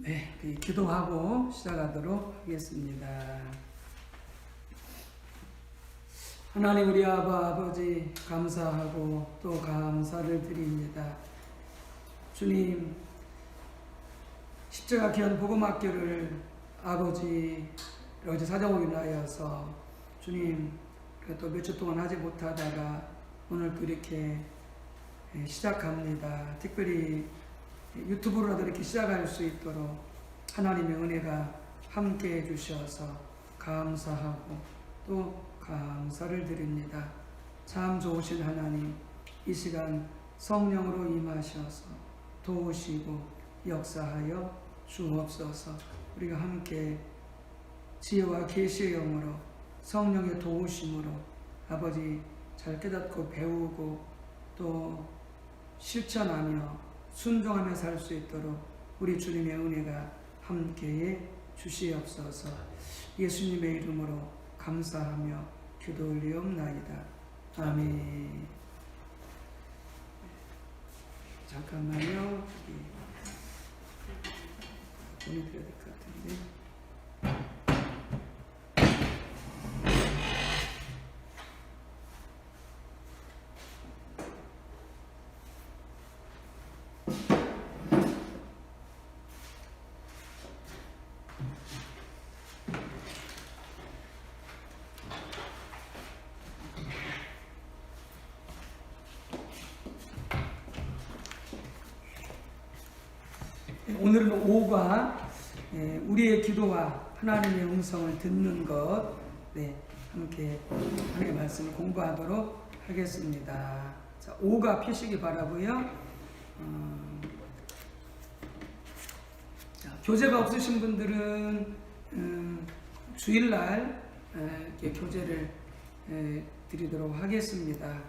네, 기도하고 시작하도록 하겠습니다. 하나님 우리 아버지 감사하고 또 감사를 드립니다. 주님, 십자가 귀한 복음학교를 아버지 어제 사정으로 인하여서 주님 또 몇 주 동안 하지 못하다가 오늘 또 이렇게 시작합니다. 특별히 유튜브로라도 이렇게 시작할 수 있도록 하나님의 은혜가 함께 해주셔서 감사하고 또 감사를 드립니다. 참 좋으신 하나님, 이 시간 성령으로 임하셔서 도우시고 역사하여 주옵소서. 우리가 함께 지혜와 계시의 영으로 성령의 도우심으로 아버지 잘 깨닫고 배우고 또 실천하며 순종하며 살 수 있도록 우리 주님의 은혜가 함께해 주시옵소서. 예수님의 이름으로 감사하며 기도 올리옵나이다. 아멘. 잠깐만요. 보내드려야 될 것 같은데. 오늘은 5가 우리의 기도와 하나님의 음성을 듣는 것, 함께 하나님의 말씀을 공부하도록 하겠습니다. 자, 5가 펴시기 바라고요. 교재가 없으신 분들은 주일날 이렇게 교재를 드리도록 하겠습니다.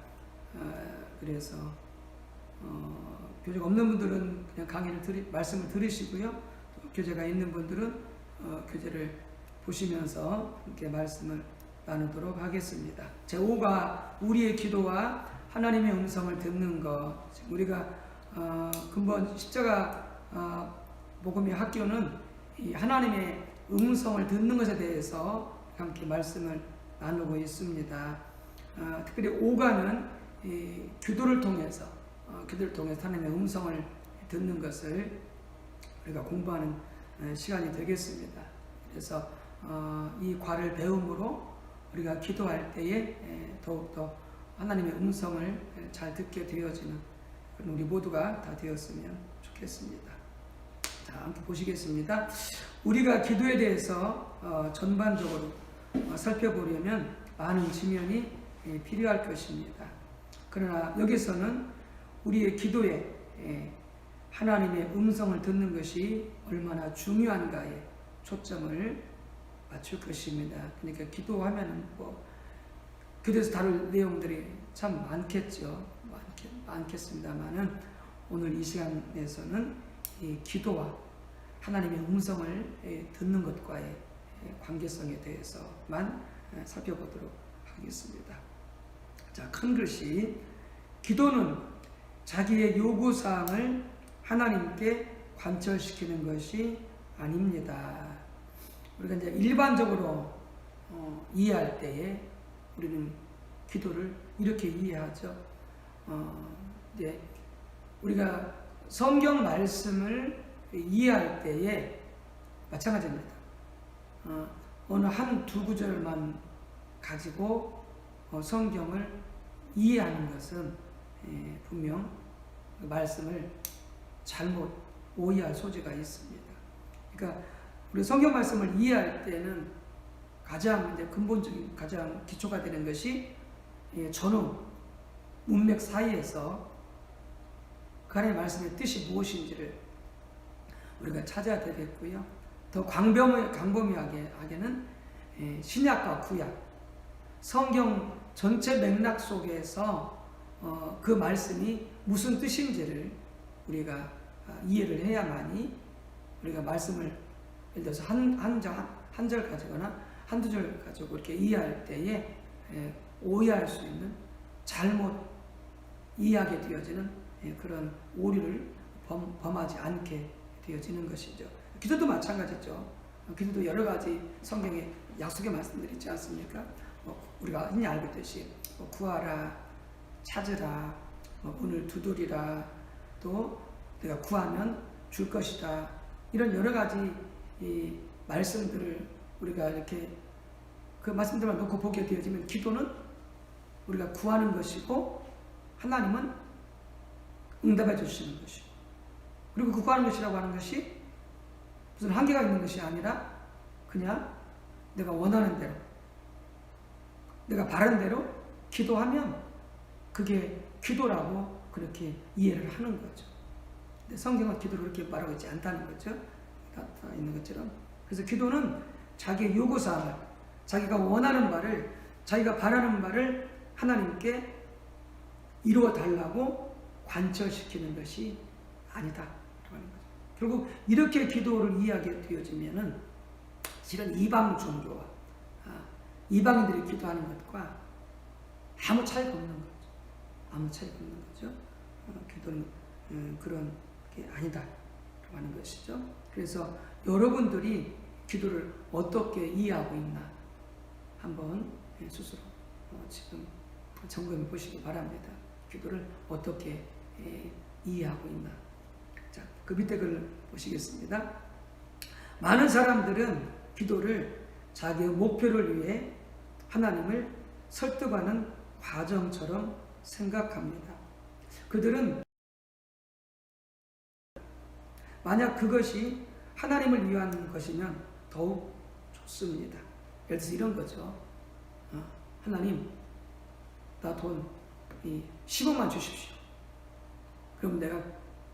그래서 교재가 없는 분들은 그냥 강의를 말씀을 들으시고요. 교재가 있는 분들은 교재를 보시면서 이렇게 말씀을 나누도록 하겠습니다. 제5가 우리의 기도와 하나님의 음성을 듣는 것. 우리가 근본 십자가 복음의 학교는 이 하나님의 음성을 듣는 것에 대해서 함께 말씀을 나누고 있습니다. 특별히 5가는 기도를 통해서 하나님의 음성을 듣는 것을 우리가 공부하는 시간이 되겠습니다. 그래서 이 과를 배움으로 우리가 기도할 때에 더욱더 하나님의 음성을 잘 듣게 되어지는 그런 우리 모두가 다 되었으면 좋겠습니다. 자, 함께 보시겠습니다. 우리가 기도에 대해서 전반적으로 살펴보려면 많은 지면이 필요할 것입니다. 그러나 여기서는 우리의 기도에 하나님의 음성을 듣는 것이 얼마나 중요한가에 초점을 맞출 것입니다. 그러니까 기도하면은 기도에서 다룰 내용들이 참 많겠죠. 많겠습니다만은 오늘 이 시간에서는 이 기도와 하나님의 음성을 듣는 것과의 관계성에 대해서만 살펴보도록 하겠습니다. 자, 큰 글씨, 기도는 자기의 요구사항을 하나님께 관철시키는 것이 아닙니다. 우리가 이제 일반적으로 이해할 때에 우리는 기도를 이렇게 이해하죠. 이제 우리가 성경 말씀을 이해할 때에 마찬가지입니다. 어느 한 두 구절만 가지고 성경을 이해하는 것은 분명 말씀을 잘못 오해할 소지가 있습니다. 그러니까 우리 성경 말씀을 이해할 때는 가장 이제 근본적인 가장 기초가 되는 것이 전후 문맥 사이에서 그 안의 말씀의 뜻이 무엇인지를 우리가 찾아야 되겠고요. 더 광범위하게는 신약과 구약, 성경 전체 맥락 속에서 그 말씀이 무슨 뜻인지를 우리가 이해를 해야만이 우리가 말씀을 예를 들어서 한 절 가지거나 한두 절 가지고 이렇게 이해할 때에 오해할 수 있는 잘못 이해하게 되어지는 그런 오류를 범하지 않게 되어지는 것이죠. 기도도 마찬가지죠. 기도도 여러 가지 성경에 약속의 말씀들이 있지 않습니까? 우리가 흔히 알고 있듯이 구하라, 찾으라, 문을 두드리라, 또 내가 구하면 줄 것이다. 이런 여러 가지 이 말씀들을 우리가 이렇게 그 말씀들만 놓고 보게 되어지면 기도는 우리가 구하는 것이고 하나님은 응답해 주시는 것이고, 그리고 그 구하는 것이라고 하는 것이 무슨 한계가 있는 것이 아니라 그냥 내가 원하는 대로, 내가 바라는 대로 기도하면 그게 기도라고 그렇게 이해를 하는 거죠. 근데 성경은 기도를 그렇게 말하고 있지 않다는 거죠. 나타나 있는 것처럼. 그래서 기도는 자기의 요구사항을, 자기가 원하는 바를, 자기가 바라는 바를 하나님께 이루어 달라고 관철시키는 것이 아니다 하는 거죠. 결국 이렇게 기도를 이해하게 되어지면은 실은 이방 종교와 이방인들이 기도하는 것과 아무 차이가 없는 거죠. 아무 차이가 없는 거죠. 기도는 그런 게 아니다 하는 것이죠. 그래서 여러분들이 기도를 어떻게 이해하고 있나 한번 스스로 지금 점검해 보시기 바랍니다. 기도를 어떻게 이해하고 있나. 자, 그 밑에 글 보시겠습니다. 많은 사람들은 기도를 자기의 목표를 위해 하나님을 설득하는 과정처럼 생각합니다. 그들은 만약 그것이 하나님을 위한 것이면 더욱 좋습니다. 예를 들어서 이런 거죠. 하나님, 나 돈 10억만 주십시오. 그럼 내가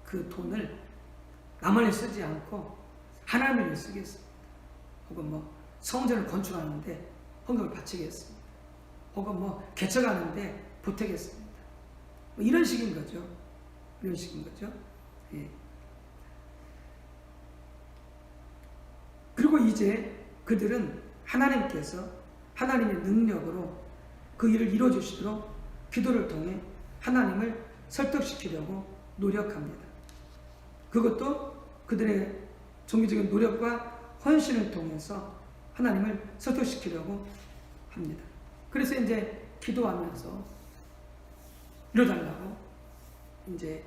그 돈을 나만을 쓰지 않고 하나님을 위해 쓰겠습니다. 혹은 성전을 건축하는데 헌금을 바치겠습니다. 혹은 개척하는데 보태겠습니다. 이런 식인 거죠. 이런 식인 거죠. 예. 그리고 이제 그들은 하나님께서 하나님의 능력으로 그 일을 이루어주시도록 기도를 통해 하나님을 설득시키려고 노력합니다. 그것도 그들의 종교적인 노력과 헌신을 통해서 하나님을 설득시키려고 합니다. 그래서 이제 기도하면서 이뤄달라고 이제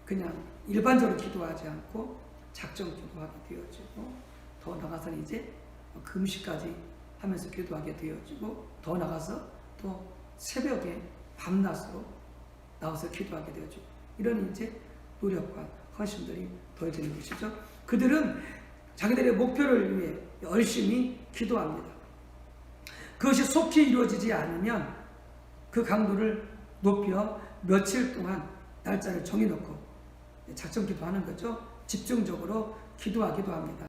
그냥 일반적으로 기도하지 않고 작정 기도하게 되어지고, 더 나가서는 이제 금식까지 하면서 기도하게 되어지고, 더 나가서 또 새벽에 밤낮으로 나와서 기도하게 되어지고, 이런 이제 노력과 헌신들이 더해지는 것이죠. 그들은 자기들의 목표를 위해 열심히 기도합니다. 그것이 속히 이루어지지 않으면 그 강도를 높여 며칠 동안 날짜를 정해놓고 작정 기도하는 거죠. 집중적으로 기도하기도 합니다.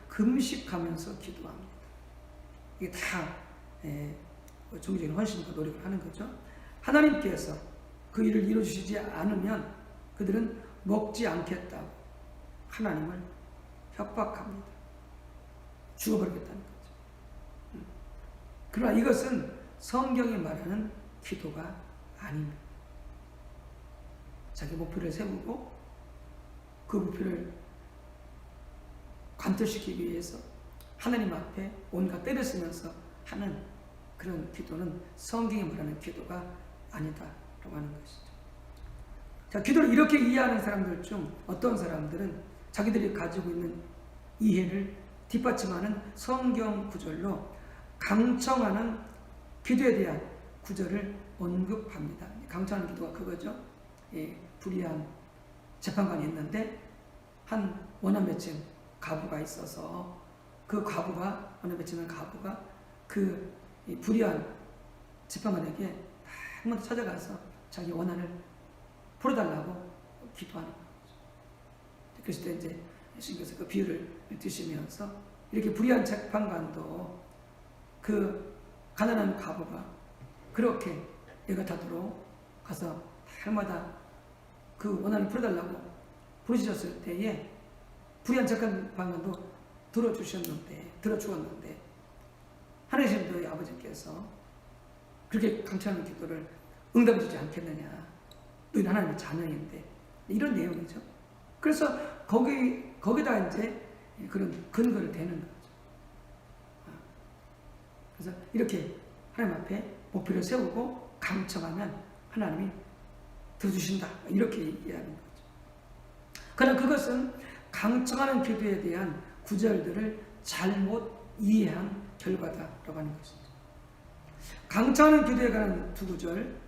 금식하면서 기도합니다. 이게 다 종교적인 헌신과 노력을 하는 거죠. 하나님께서 그 일을 이루어주시지 않으면 그들은 먹지 않겠다고 하나님을 협박합니다. 죽어버리겠다는 거죠. 그러나 이것은 성경이 말하는 기도가 아닙니다. 자기 목표를 세우고 그 목표를 관철시키기 위해서 하나님 앞에 온갖 때를 쓰면서 하는 그런 기도는 성경이 말하는 기도가 아니다라고 하는 것이죠. 자, 기도를 이렇게 이해하는 사람들 중 어떤 사람들은 자기들이 가지고 있는 이해를 뒷받침하는 성경 구절로 강청하는 기도에 대한 구절을 언급합니다. 강청하는 기도가 그거죠. 불의한 재판관이 있는데 한 원한 맺힌 가부가 있어서 그 가부가, 원한 맺힌 가부가 그 불의한 재판관에게 한 번 더 찾아가서 자기 원한을 풀어달라고 기도하는 거죠. 그랬을 때 이제 예수님께서 그 비유를 드시면서 이렇게 불의한 재판관도 그 가난한 가부가 그렇게 애가 타도록 가서 해마다 그 원한을 풀어달라고 부르셨을 때에 불의한 재판관도 들어주었는데 하나님 너희 아버지께서 그렇게 강철하는 기도를 응답해 주지 않겠느냐. 너희는 하나님의 자녀인데. 이런 내용이죠. 그래서 거기다 이제 그런 근거를 대는 거죠. 그래서 이렇게 하나님 앞에 목표를 세우고 강청하면 하나님이 들어주신다. 이렇게 얘기하는 거죠. 그러나 그것은 강청하는 기도에 대한 구절들을 잘못 이해한 결과다라고 하는 것입니다. 강청하는 기도에 관한 두 구절,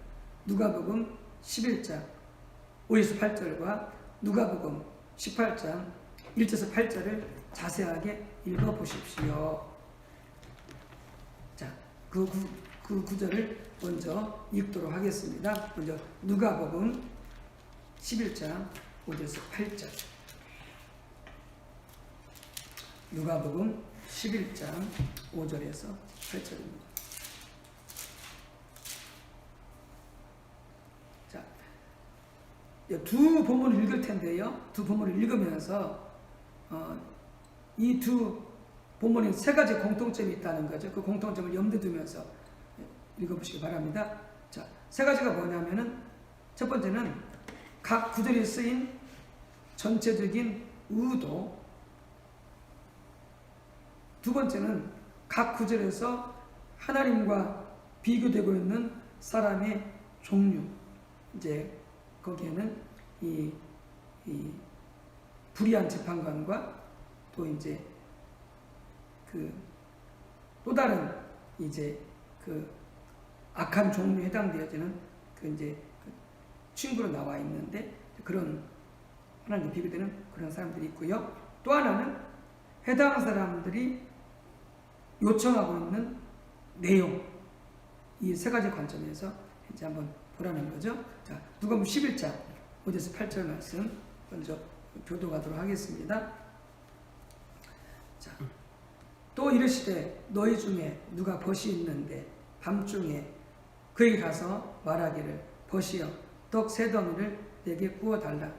누가복음 11장 5에서 8절과 누가복음 18장 1절에서 8절을 자세하게 읽어보십시오. 자, 그 구절을 먼저 읽도록 하겠습니다. 먼저 누가복음 11장 5절에서 8절. 누가복음 11장 5절에서 8절입니다. 자, 두 본문을 읽을 텐데요. 두 본문을 읽으면서 이 두 본문에 세 가지 공통점이 있다는 거죠. 그 공통점을 염두에 두면서 읽어보시기 바랍니다. 자, 세 가지가 뭐냐면은 첫 번째는 각 구절에 쓰인 전체적인 의도, 두 번째는 각 구절에서 하나님과 비교되고 있는 사람의 종류, 이제 거기에는 이 불의한 재판관과 또 이제 또 다른 이제 악한 종류에 해당되어지는 이제 친구로 나와 있는데 그런 하나님과 비교되는 그런 사람들이 있고요. 또 하나는 해당 사람들이 요청하고 있는 내용, 이 세 가지 관점에서 이제 한번 보라는 거죠. 자, 누가복음 11장 5에서 8절 말씀 먼저 교도하도록 하겠습니다. 자, 또 이르시되 너희 중에 누가 벗이 있는데 밤중에 그에게 가서 말하기를 벗이여 떡 세 덩이를 내게 구워 달라.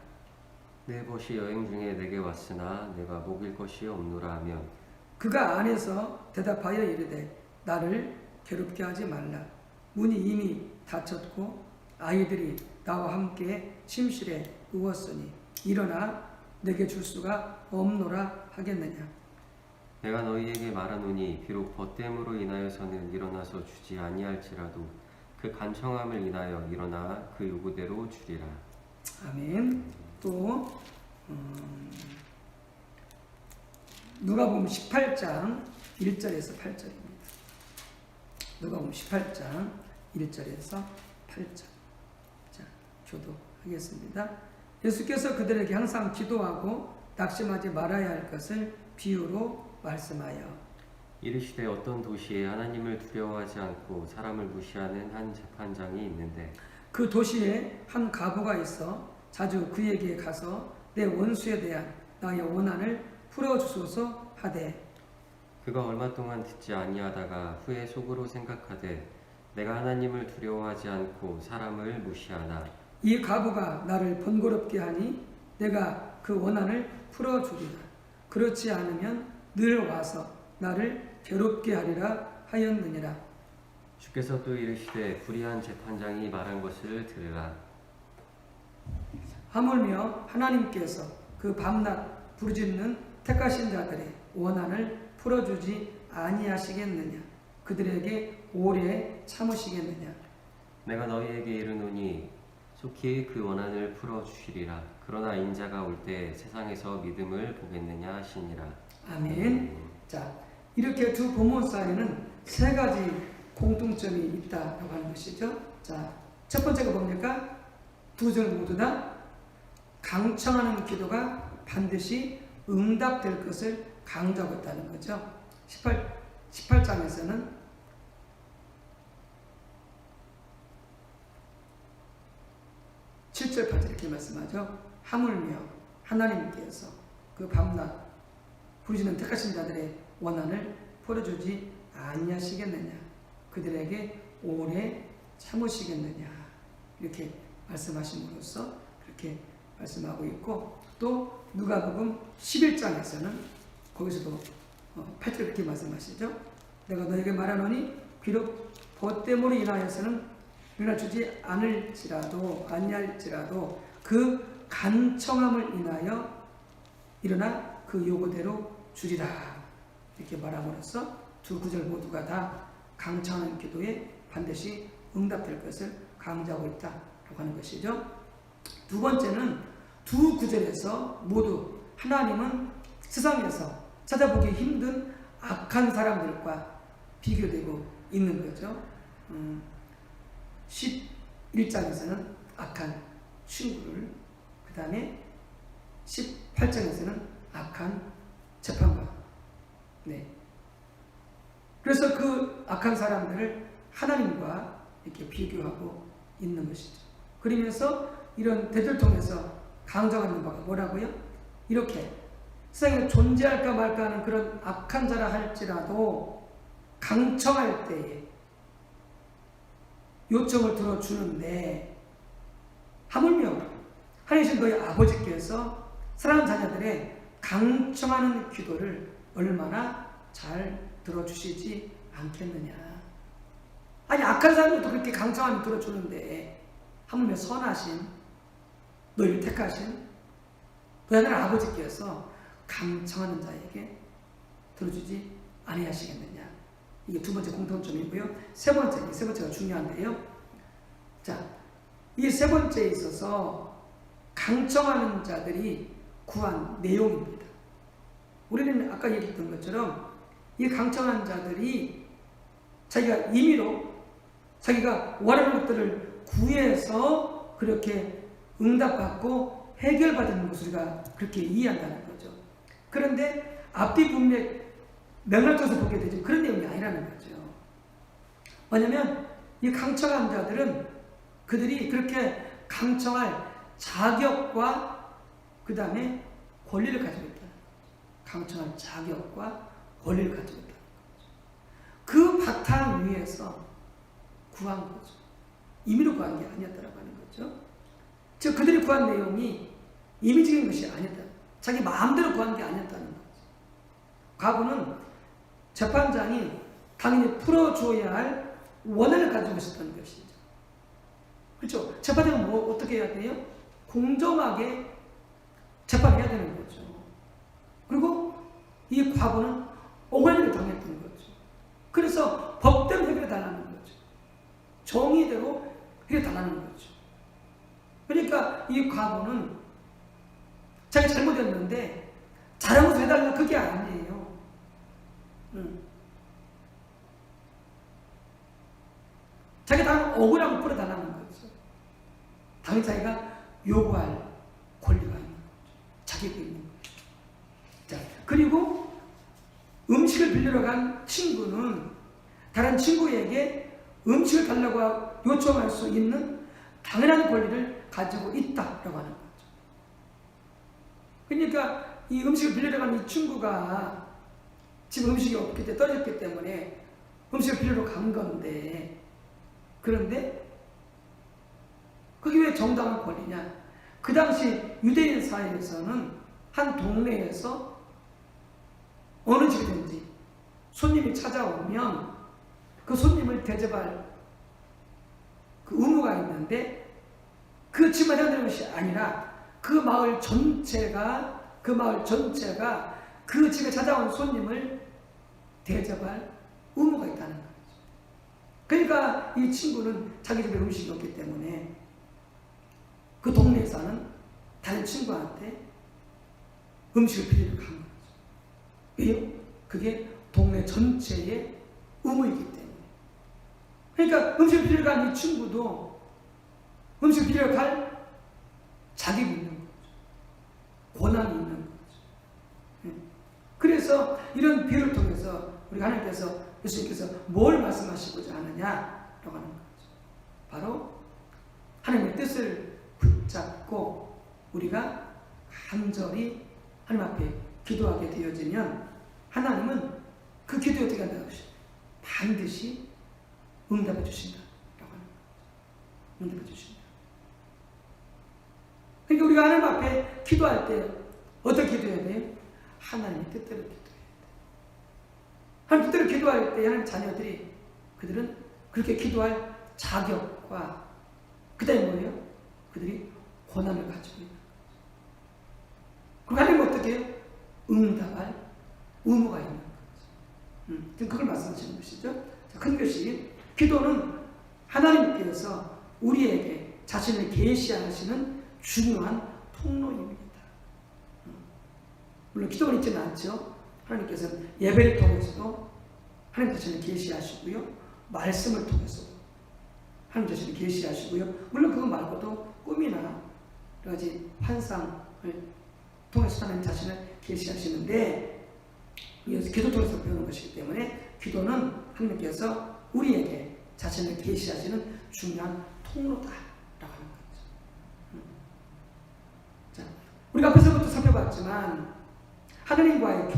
내 벗이 여행 중에 내게 왔으나 내가 먹일 것이 없노라 하면 그가 안에서 대답하여 이르되 나를 괴롭게 하지 말라. 문이 이미 닫혔고 아이들이 나와 함께 침실에 누웠으니 일어나 내게 줄 수가 없노라 하겠느냐. 내가 너희에게 말하노니 비록 벗됨으로 인하여서는 일어나서 주지 아니할지라도 그 간청함을 인하여 일어나 그 요구대로 주리라. 아멘. 또 누가복음 18장 1절에서 8절입니다. 누가복음 18장 1절에서 8절. 자, 교도하겠습니다. 예수께서 그들에게 항상 기도하고 낙심하지 말아야 할 것을 비유로 말씀하여 이르시되 어떤 도시에 하나님을 두려워하지 않고 사람을 무시하는 한 재판장이 있는데 그 도시에 한 과부가 있어 자주 그에게 가서 내 원수에 대한 나의 원한을 풀어주소서 하되 그가 얼마 동안 듣지 아니하다가 후에 속으로 생각하되 내가 하나님을 두려워하지 않고 사람을 무시하나 이 과부가 나를 번거롭게 하니 내가 그 원한을 풀어주리라. 그렇지 않으면 늘 와서 나를 괴롭게 하리라 하였느니라. 주께서 또 이르시되 불의한 재판장이 말한 것을 들으라. 하물며 하나님께서 그 밤낮 부르짖는 택하신 자들의 원한을 풀어주지 아니하시겠느냐. 그들에게 오래 참으시겠느냐. 내가 너희에게 이르노니 속히 그 원한을 풀어주시리라. 그러나 인자가 올 때 세상에서 믿음을 보겠느냐 하시니라. 아멘. 자, 이렇게 두 본문 사이에는 세 가지 공통점이 있다라고 하는 것이죠. 자, 첫 번째가 뭡니까? 두 절 모두 다 강청하는 기도가 반드시 응답될 것을 강조하고 있다는 거죠. 18장에서는 7절 8절 이렇게 말씀하죠. 하물며 하나님께서 그 밤낮 부르짖는 택하신 자들의 원한을 풀어주지 아니하시겠느냐. 그들에게 오래 참으시겠느냐. 이렇게 말씀하심으로써 그렇게 말씀하고 있고, 또 누가복음 11장에서는 거기서도 8절 이렇게 말씀하시죠. 내가 너에게 말하노니 비록 벗됨으로 인하여서는 일어나주지 아니할지라도 그 간청함을 인하여 일어나 그 요구대로 주리라. 이렇게 말함으로써 두 구절 모두가 다 강청하는 기도에 반드시 응답될 것을 강조하고 있다라고 하는 것이죠. 두 번째는 두 구절에서 모두 하나님은 세상에서 찾아보기 힘든 악한 사람들과 비교되고 있는 거죠. 11장에서는 악한 친구를, 그 다음에 18장에서는 악한 재판관. 네. 그래서 그 악한 사람들을 하나님과 이렇게 비교하고 있는 것이죠. 그러면서 이런 대들 통해서 강조하는 바가 뭐라고요? 이렇게 세상에 존재할까 말까 하는 그런 악한 자라 할지라도 강청할 때에 요청을 들어주는데, 하물며 하나님 너희 아버지께서 사랑하는 자녀들의 강청하는 기도를 얼마나 잘 들어주시지 않겠느냐. 아니, 악한 사람들도 그렇게 강청하면 들어주는데 하물며 선하신 너희를 택하신 너희 하나님 아버지께서 강청하는 자에게 들어주지 아니하시겠느냐. 이게 두 번째 공통점이고요. 세 번째가 중요한데요. 자, 이 세 번째에 있어서 강청하는 자들이 구한 내용입니다. 우리는 아까 얘기했던 것처럼 이 강청한 자들이 자기가 임의로 자기가 원하는 것들을 구해서 그렇게 응답받고 해결받는 것을 우리가 그렇게 이해한다는 거죠. 그런데 앞뒤 분명 맥락적으로 보게 되죠. 그런 내용이 아니라는 거죠. 왜냐하면 이 강청한 자들은 그들이 그렇게 강청할 자격과 그 다음에 권리를 가지고 있다는 거죠. 강청할 자격과 권리를 가지고 있다는 거죠. 그 바탕 위에서 구한 거죠. 임의로 구한 게 아니었다라고 하는 거죠. 즉 그들이 구한 내용이 임의적인 것이 아니다. 자기 마음대로 구한 게 아니었다는 거죠. 과거는 재판장이 당연히 풀어줘야 할 원한을 가지고 있었다는 것이죠. 그렇죠? 재판장은 어떻게 해야 돼요? 공정하게 재판해야 되는 거죠. 그리고 이 과거는 억울한 일을 당했던 거죠. 그래서 법대로 해결해 달라는 거죠. 정의대로 해결해 달라는 거죠. 그러니까 이 과거는 자기 잘못했는데 잘한 것을 해달라, 그게 아니에요. 자기가 당한 억울함을 풀어달라는 거죠. 당연히 자기가 요구할 권리가 있는 거죠. 자격이 있는 거죠. 자, 그리고 음식을 빌리러 간 친구는 다른 친구에게 음식을 달라고 요청할 수 있는 당연한 권리를 가지고 있다라고 하는 거죠. 그러니까 이 음식을 빌리러 간 이 친구가 지금 음식이 없기 때문에 떨어졌기 때문에 음식을 빌리러 간 건데, 그런데 그게 왜 정당한 권리냐? 그 당시 유대인 사회에서는 한 동네에서 어느 집이든지 손님이 찾아오면 그 손님을 대접할 그 의무가 있는데, 그 집만 해야 되는 것이 아니라 그 마을 전체가 그 집에 찾아온 손님을 대접할 의무가 있다는 거죠. 그러니까 이 친구는 자기 집에 음식이 없기 때문에 그 동네에 사는 다른 친구한테 음식을 빌리러 간 거죠. 왜요? 그게 동네 전체의 의무이기 때문에. 그러니까 음식을 빌리러 간 이 친구도 음식을 빌리러 갈 자격이 있는 거죠. 권한이 있는 거죠. 그래서 이런 비유를 통해서 우리 하나님께서, 예수님께서 뭘 말씀하시고자 하느냐라고 하는 거죠. 바로 하나님의 뜻을 붙잡고 우리가 간절히 하나님 앞에 기도하게 되어지면 하나님은 그 기도에 어떻게 한다고 하시죠? 반드시 응답해 주신다라고 하는 거죠. 응답해 주신다. 그러니까 우리가 하나님 앞에 기도할 때 어떻게 기도해야 돼요? 하나님의 뜻대로 기도해야 돼요. 하나님 뜻대로 기도할 때 하나님 자녀들이, 그들은 그렇게 기도할 자격과 그 다음에 뭐예요? 그들이 권한을 가지고 있는 거죠. 그럼 하나님은 어떻게 해요? 응답할 의무가 있는 거죠. 지금 그걸 말씀하시는 것이죠. 자, 큰 것이 기도는 하나님께서 우리에게 자신을 계시하시는 중요한 통로입니다. 물론 기도는 있지는 않죠. 하나님께서는 예배를 통해서도 하나님 자신을 계시하시고요. 말씀을 통해서도 하나님 자신을 계시하시고요. 물론 그거 말고도 꿈이나 여러 가지 환상을 통해서 하나님 자신을 계시하시는데 이것은 기도 통해서 배우는 것이기 때문에 기도는 하나님께서 우리에게 자신을 계시하시는 중요한 통로다라고 하는 거죠. 자, 우리가 앞에서부터 살펴봤지만 하나님과의 교제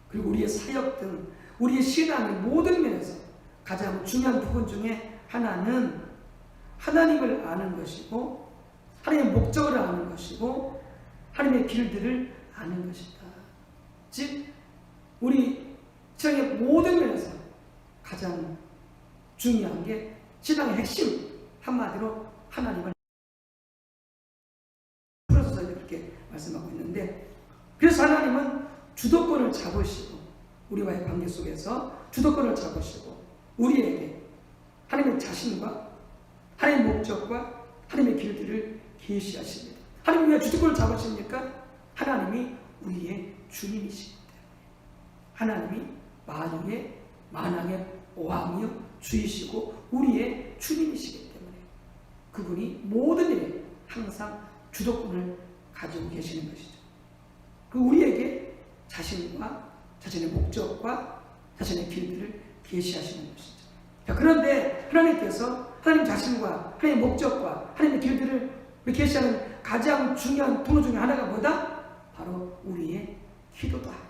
그리고 우리의 사역 등 우리의 신앙의 모든 면에서 가장 중요한 부분 중에 하나는 하나님을 아는 것이고 하나님의 목적을 아는 것이고 하나님의 길들을 아는 것이다. 즉 우리 신앙의 모든 면에서 가장 중요한 게 신앙의 핵심 한마디로 하나님을 풀어서 이렇게 말씀하고 있는데 그래서 하나님은 주도권을 잡으시고 우리와의 관계 속에서 주도권을 잡으시고 우리에게 하나님의 자신과 하나님의 목적과 하나님의 길들을 계시하십니다. 하나님이 왜 주도권을 잡으십니까? 하나님이 우리의 주님이시기 때문에 하나님이 만왕의 왕이요 주이시고 우리의 주님이시기 때문에 그분이 모든 일에 항상 주도권을 가지고 계시는 것이죠. 그 우리에게 자신과 자신의 목적과 자신의 길들을 계시하시는 것이죠. 자, 그런데 하나님께서 하나님 자신과 하나님의 목적과 하나님의 길들을 계시하는 가장 중요한 통로 중에 하나가 뭐다? 바로 우리의 기도다.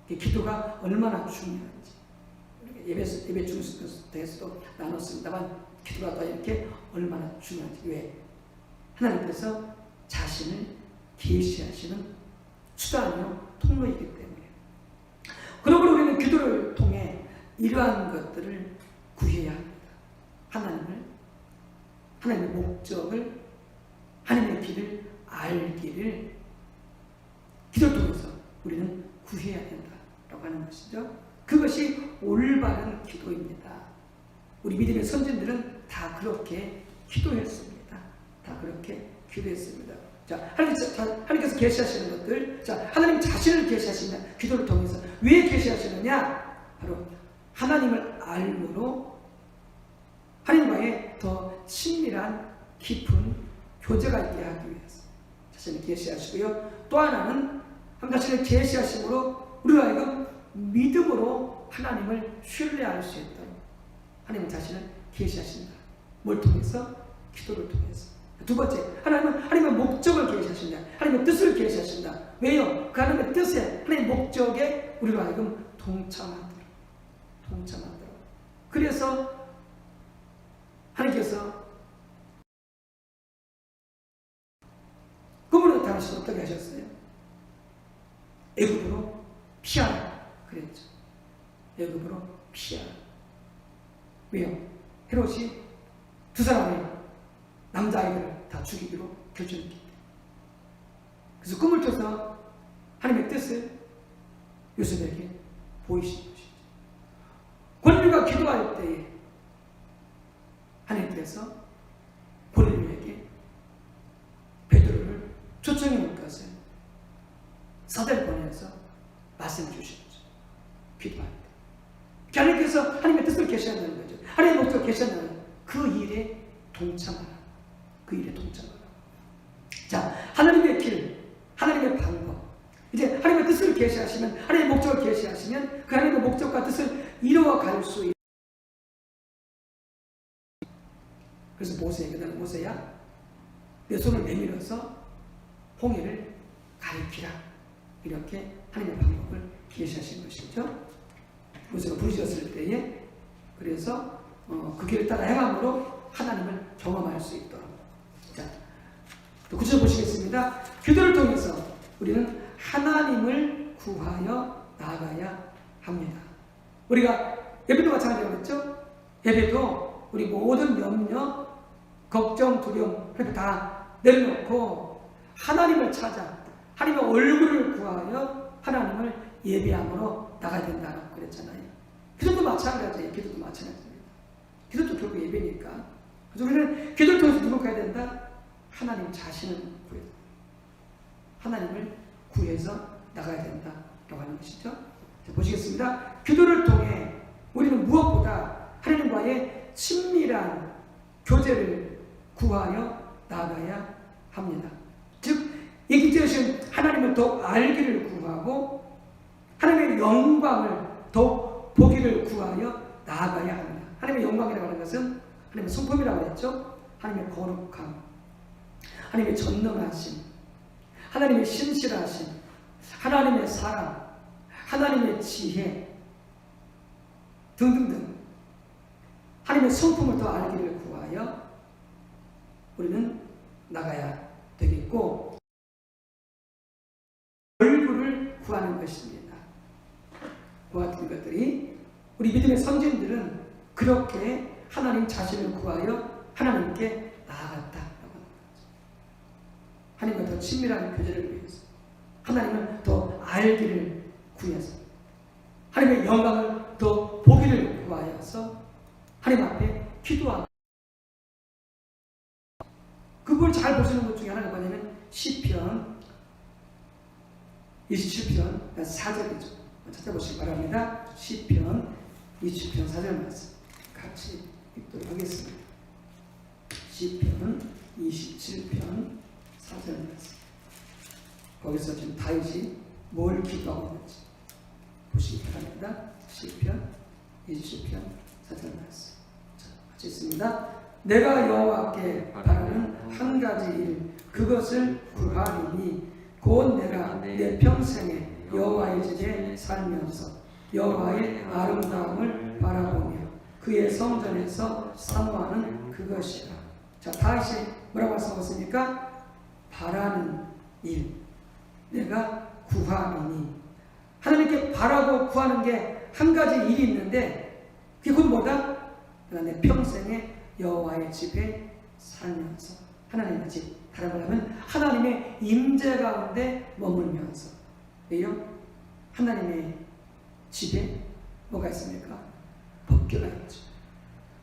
기도가 얼마나 중요한지 예배 중에서도 나눴습니다만 기도가 또 이렇게 얼마나 중요한지 왜? 하나님께서 자신을 계시하시는 수단이요 통로이기 때문에 그러므로 우리는 기도를 통해 이러한 것들을 구해야 합니다. 하나님의 목적을 하나님의 길을 알기를 기도를 통해서 우리는 구해야 된다라고 하는 것이죠. 그것이 올바른 기도입니다. 우리 믿음의 선진들은 다 그렇게 기도했습니다. 다 그렇게 기도했습니다. 자, 하나님께서 계시하시는 것들, 자, 하나님 자신을 계시하시는 기도를 통해서 왜 계시하시느냐? 바로 하나님을 알므로 하나님과의 더 친밀한 깊은 교제가 있게 하기 위해서 자신을 계시하시고요. 또 하나는 하나님 자신을 계시하심으로 우리가 하여금 믿음으로 하나님을 신뢰할 수 있도록 하나님 자신을 계시하신다. 뭘 통해서? 기도를 통해서. 두 번째, 하나님은 하나님의 목적을 계시하신다. 하나님의 뜻을 계시하신다. 왜요? 그 하나님의 뜻에, 하나님의 목적에 우리로 하여금 동참하도록. 그래서 하나님께서 그분은 당신 어떻게 하셨어요? 애굽으로 피하라 그랬죠. 애굽으로 피하라. 왜요? 헤롯이 두 사람의 남자아이들을 다 죽이기로 결정했기 때문에. 그래서 꿈을 꿔서 하나님의 뜻을 요셉에게 보이신 것이죠. 권리가 기도할 때에 하나님께서 권리에게 베드로를 초청해 놓은 것을 사대를 보내서 말씀해 주신 거죠. 기도할 때. 하나님께서 하나님의 뜻을 계시한다는 거죠. 하나님의 목적을 계시한다는 그 일에 동참하라. 그 일에 동참하라. 자, 하나님의 길, 하나님의 방법. 이제 하나님의 뜻을 계시하시면, 하나님의 목적을 계시하시면 그 하나님의 목적과 뜻을 이루어갈 수 있는. 그래서 모세에게 나는 모세야, 내 손을 내밀어서 홍해를 가리키라. 이렇게 하나님의 방법을 계시하신 것이죠. 모세가 부르짖었을 때에 그래서 그 길을 따라 행함으로 하나님을 경험할 수 있도록. 자, 또 구절 보시겠습니다. 기도를 통해서 우리는 하나님을 구하여 나아가야 합니다. 우리가 예배도 마찬가지라고 했죠. 예배도 우리 모든 염려, 걱정, 두려움 다 내려놓고 하나님을 찾아 하나님의 얼굴을 구하여 하나님을 예배함으로 나가야 된다고 그랬잖아요. 기도도 마찬가지예요. 기도도 마찬가지입니다. 기도도 결국 예배니까. 그래서 우리는 기도를 통해서 누구 가야 된다? 하나님 자신을 구해서 하나님을 구해서 나가야 된다라고 하는 것이죠. 자, 보시겠습니다. 기도를 통해 우리는 무엇보다 하나님과의 친밀한 교제를 구하여 나아가야 합니다. 즉, 이 기도에서는 하나님을 더 알기를 구하고 하나님의 영광을 더 보기를 구하여 나아가야 합니다. 하나님의 영광이라고 하는 것은 하나님의 성품이라고 했죠. 하나님의 거룩함, 하나님의 전능하심, 하나님의 신실하심, 하나님의 사랑, 하나님의 지혜 등등등 하나님의 성품을 더 알기를 구하여 우리는 나가야 되겠고 얼굴을 구하는 것입니다. 그와 같은 것들이 우리 믿음의 선진들은 그렇게 하나님 자신을 구하여 하나님께 나아갔다라고 하는 거죠. 하나님과 더 친밀한 교제를 위해서 하나님을 더 알기를 구해서 하나님의 영광을 더 보기를 구하여서 하나님 앞에 기도하고 그걸 잘 보시는 것 중에 하나가 뭐냐면 시편 27편 4절이죠. 찾아보시기 바랍니다. 시편 27편 4절 말씀 같이 읽도록 하겠습니다. 시편 27편 4절 말씀. 거기서 지금 다윗이 뭘 기도하고 있는지 보시기 바랍니다. 시편 27편 4절 말씀. 자, 같이 있습니다. 내가 여호와께 바라는 한 가지 일 그것을 구하리니 곧 내가 내 평생에 여호와의 집에 살면서 여호와의 아름다움을 바라보며 그의 성전에서 사모하는 그것이라. 자, 다윗이 뭐라고 써봤습니까? 바라는 일 내가 구하리니. 하나님께 바라고 구하는 게 한 가지 일이 있는데 그게 곧 뭐다? 내가 내 평생에 여호와의 집에 살면서 하나님의 집, 다른 걸 하면 하나님의 임재 가운데 머물면서. 왜요? 하나님의 집에 뭐가 있습니까? 법궤가 있죠.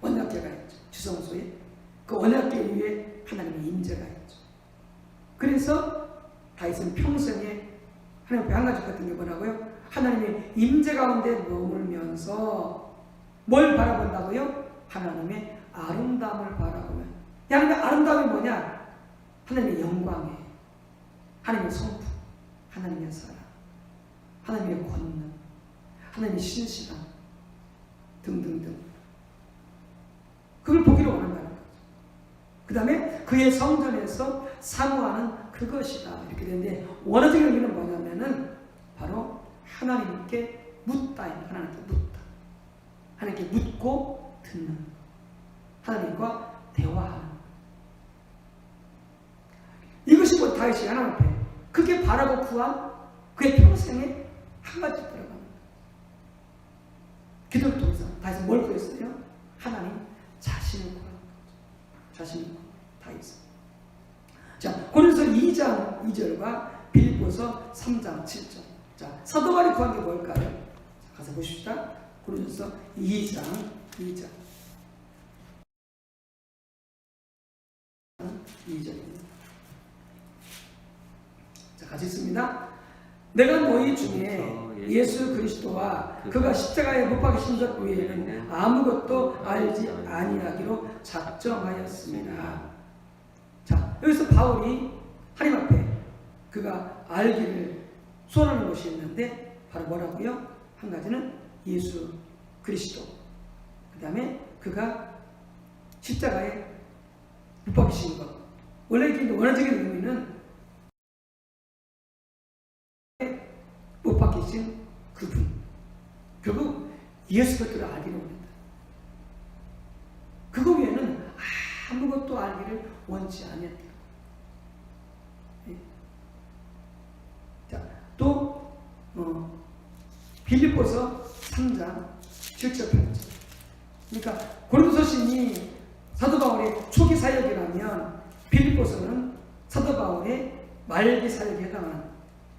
언약궤가 있죠. 지성소에 그 언약궤 위에 하나님의 임재가 있죠. 그래서 다윗은 평생에 하나님 앞에 한 가지 같은 게 뭐라고요? 하나님의 임재 가운데 머물면서 뭘 바라본다고요? 하나님의 아름다움을 바라보면. 하나님의 아름다움이 뭐냐? 하나님의 영광에 하나님의 성품, 하나님의 사랑, 하나님의 권능, 하나님의 신실함 등등등 그걸 보기를 원한다는 거죠. 그 다음에 그의 성전에서 사모하는 그것이다 이렇게 되는데 원어적인 의미는 뭐냐면은 바로 하나님께 묻다. 하나님께 묻다. 하나님께 묻고 듣는, 하나님과 대화하는. 이것이 뭐 다윗이 하나님 앞에 그게 바라고 구한 그의 평생에 한 가지 들어가는 거예요. 기도를 통해서 다윗은 뭘 구했어요? 하나님 자신을 구하는 거죠. 자신을 구하는 다윗은. 자, 고린도서 2장 2절과 빌립보서 3장 7절. 자, 사도 바울이 구한 게 뭘까요? 자, 가서 보십시다. 고린도서 2장 2절. 2절입니다. 자, 같이 있습니다. 내가 너희 중에 예수 그리스도와 그가 십자가에 못 박히신 것 외에는 아무것도 알지 아니하기로 작정하였습니다. 자, 여기서 바울이 하나님 앞에 그가 알기를 소원하는 것이 있는데 바로 뭐라고요? 한 가지는 예수 그리스도, 그 다음에 그가 십자가에 못 박히신 것. 원래 이게 원어적인 의미는 못 박히신 그분, 결국 예수 그리스도를 알기를 원한다. 그거 외에는 아무것도 알기를 원치 않았다. 자, 또 빌립보서 3장 7절 8절. 그러니까 고린도 서신이 사도 바울의 초기 사역이라면 빌립보서는 사도 바울의 말기 사역에 해당하는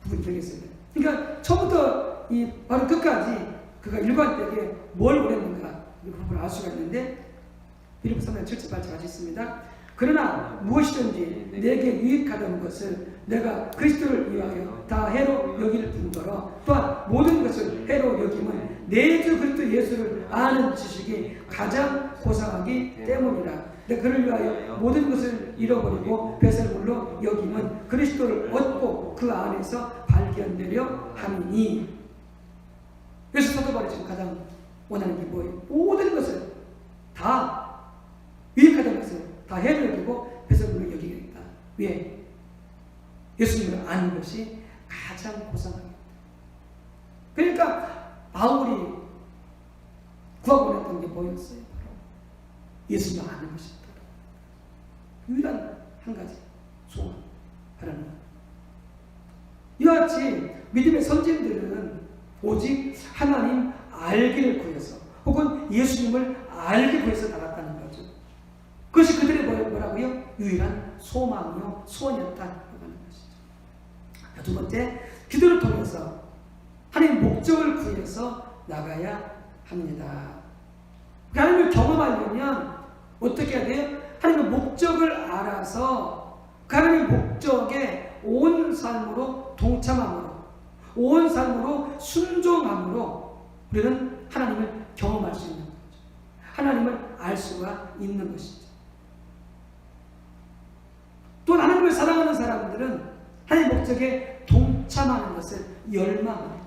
부분이 되겠습니다. 그러니까 처음부터 이 바로 끝까지 그가 일관되게 뭘 원했는가 이 부분을 알 수가 있는데 빌립보 3장 7절 8절 같이 있습니다. 그러나 무엇이든지 내게 유익하던 것을 내가 그리스도를 위하여 다 해로 여길 뿐더러 또한 모든 것을 해로 여김은 내 주 그리스도 예수를 아는 지식이 가장 고상하기 때문이라. 내가 그를 위하여 모든 것을 잃어버리고 배설물로 여김은 그리스도를 얻고 그 안에서 발견되려 함이니. 그래서 사도 바울이 지금 가장 원하는 게 뭐예요? 모든 것을 다 유익하던 것을 다 해를 여기고 배설물로 여기겠다. 왜? 예수님을 아는 것이 가장 고상합니다. 그러니까 바울이 구하고 원했던 게 뭐였어요? 바로 예수님을 아는 것이었다. 유일한 한 가지 소원, 바라는 것. 이와 같이 믿음의 선진들은 오직 하나님 알기를 구해서 혹은 예수님을 알기 구해서 나갔다는 거죠. 그것이 그들의 뭐라고요? 유일한 소망이요 소원이었다는 것이죠. 두 번째, 기도를 통해서 하나님의 목적을 구해서 나가야 합니다. 하나님을 경험하려면 어떻게 해야 돼요? 하나님의 목적을 알아서 그 하나님의 목적에 온 삶으로 동참함으로 온 삶으로 순종함으로 우리는 하나님을 경험할 수 있는 거죠. 하나님을 알 수가 있는 것이죠. 또 하나님을 사랑하는 사람들은 하나님의 목적에 동참하는 것을 열망합니다.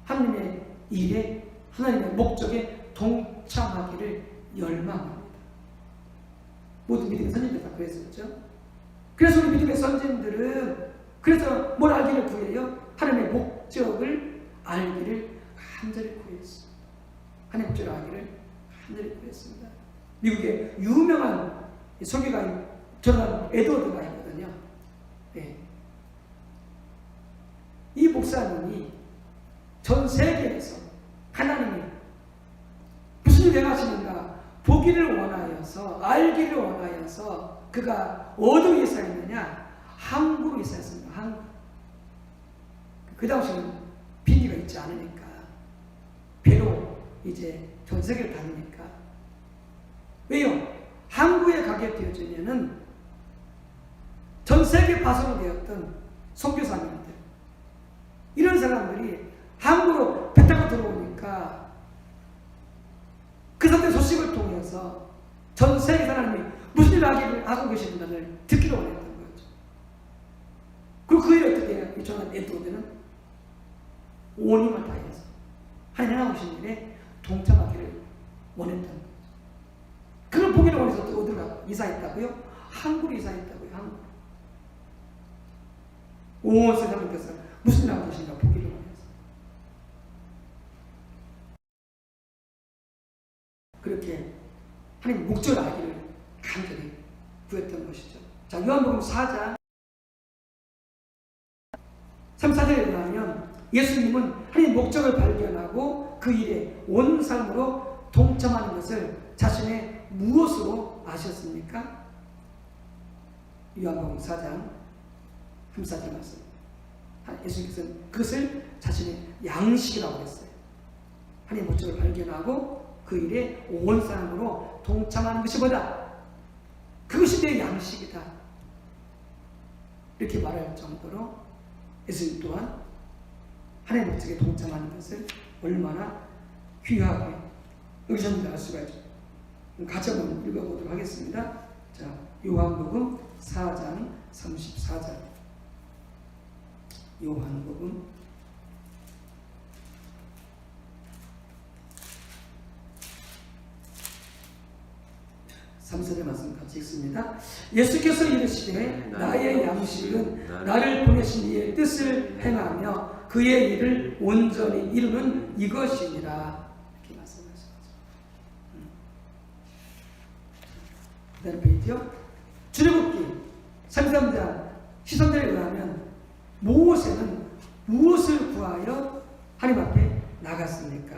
하나님의 일에 하나님의 목적에 동참하기를 열망합니다. 모든 믿음의 선진들 다 그랬었죠. 그래서 우리 믿음의 선진들은 그래서 뭘 알기를 구해요? 하나님의 목적을 알기를 간절히 구했습니다. 하나님의 목적을 알기를 간절히 구했습니다. 미국의 유명한 설교가인 저는 에드워드가 있거든요. 네. 이 목사님이 전 세계에서 하나님이 무슨 일을 행하시는가 보기를 원하여서 알기를 원하여서 그가 어디로 이사했느냐? 한국으로 이사했습니다. 한국. 그 당시에는 비행기가 있지 않으니까 배로 이제 전 세계를 다니니까. 왜요? 한국에 가게 되어지면은 전 세계 파송이 되었던 선교사님들 이런 사람들이 한국으로 배 타고 들어오니까 그 사람의 소식을 통해서 전 세계 사람이 무슨 일을 하고 계시는가를 듣기를 원했던 거죠. 그리고 그 일을 어떻게 해요? 이 저는 에드워드는 온 힘을 다해서 하나님 하신 일에 동참하기를 원했던 거죠. 그걸 보기를 원해서 또 어디로 이사했다고요? 한국으로 이사했다고요. 한국. 온 세상께서 무슨 일을 하고 계신가 보기를 원해서. 그렇게 하나님 목적을 알기를 간절히 구했던 것이죠. 자, 요한복음 4장 3,4절에 보면 예수님은 하나님 목적을 발견하고 그 일에 온 삶으로 동참하는 것을 자신의 무엇으로 아셨습니까? 요한복음 4장 3,4절 말씀. 예수님께서는 그것을 자신의 양식이라고 했어요. 하나님 목적을 발견하고 그 일에 온 사람으로 동참하는 것이 뭐다? 그것이 내 양식이다. 이렇게 말할 정도로 예수님 또한 하나님의 목적에 동참하는 것을 얼마나 귀하게 여기서는 알 수가 있죠. 같이 한번 읽어보도록 하겠습니다. 자, 요한복음 4장 34절. 요한복음 3절의 말씀 같이 읽습니다. 예수께서 이르시되 나의 양식은 나를 보내신 이의 뜻을 행하며 그의 일을 온전히 이루는 이것이니라. 이렇게 말씀하셨죠. 그 다음 페이지요. 출애굽기 33장 13절에 의하면 모세는 무엇을 구하여 하나님 앞에 나갔습니까?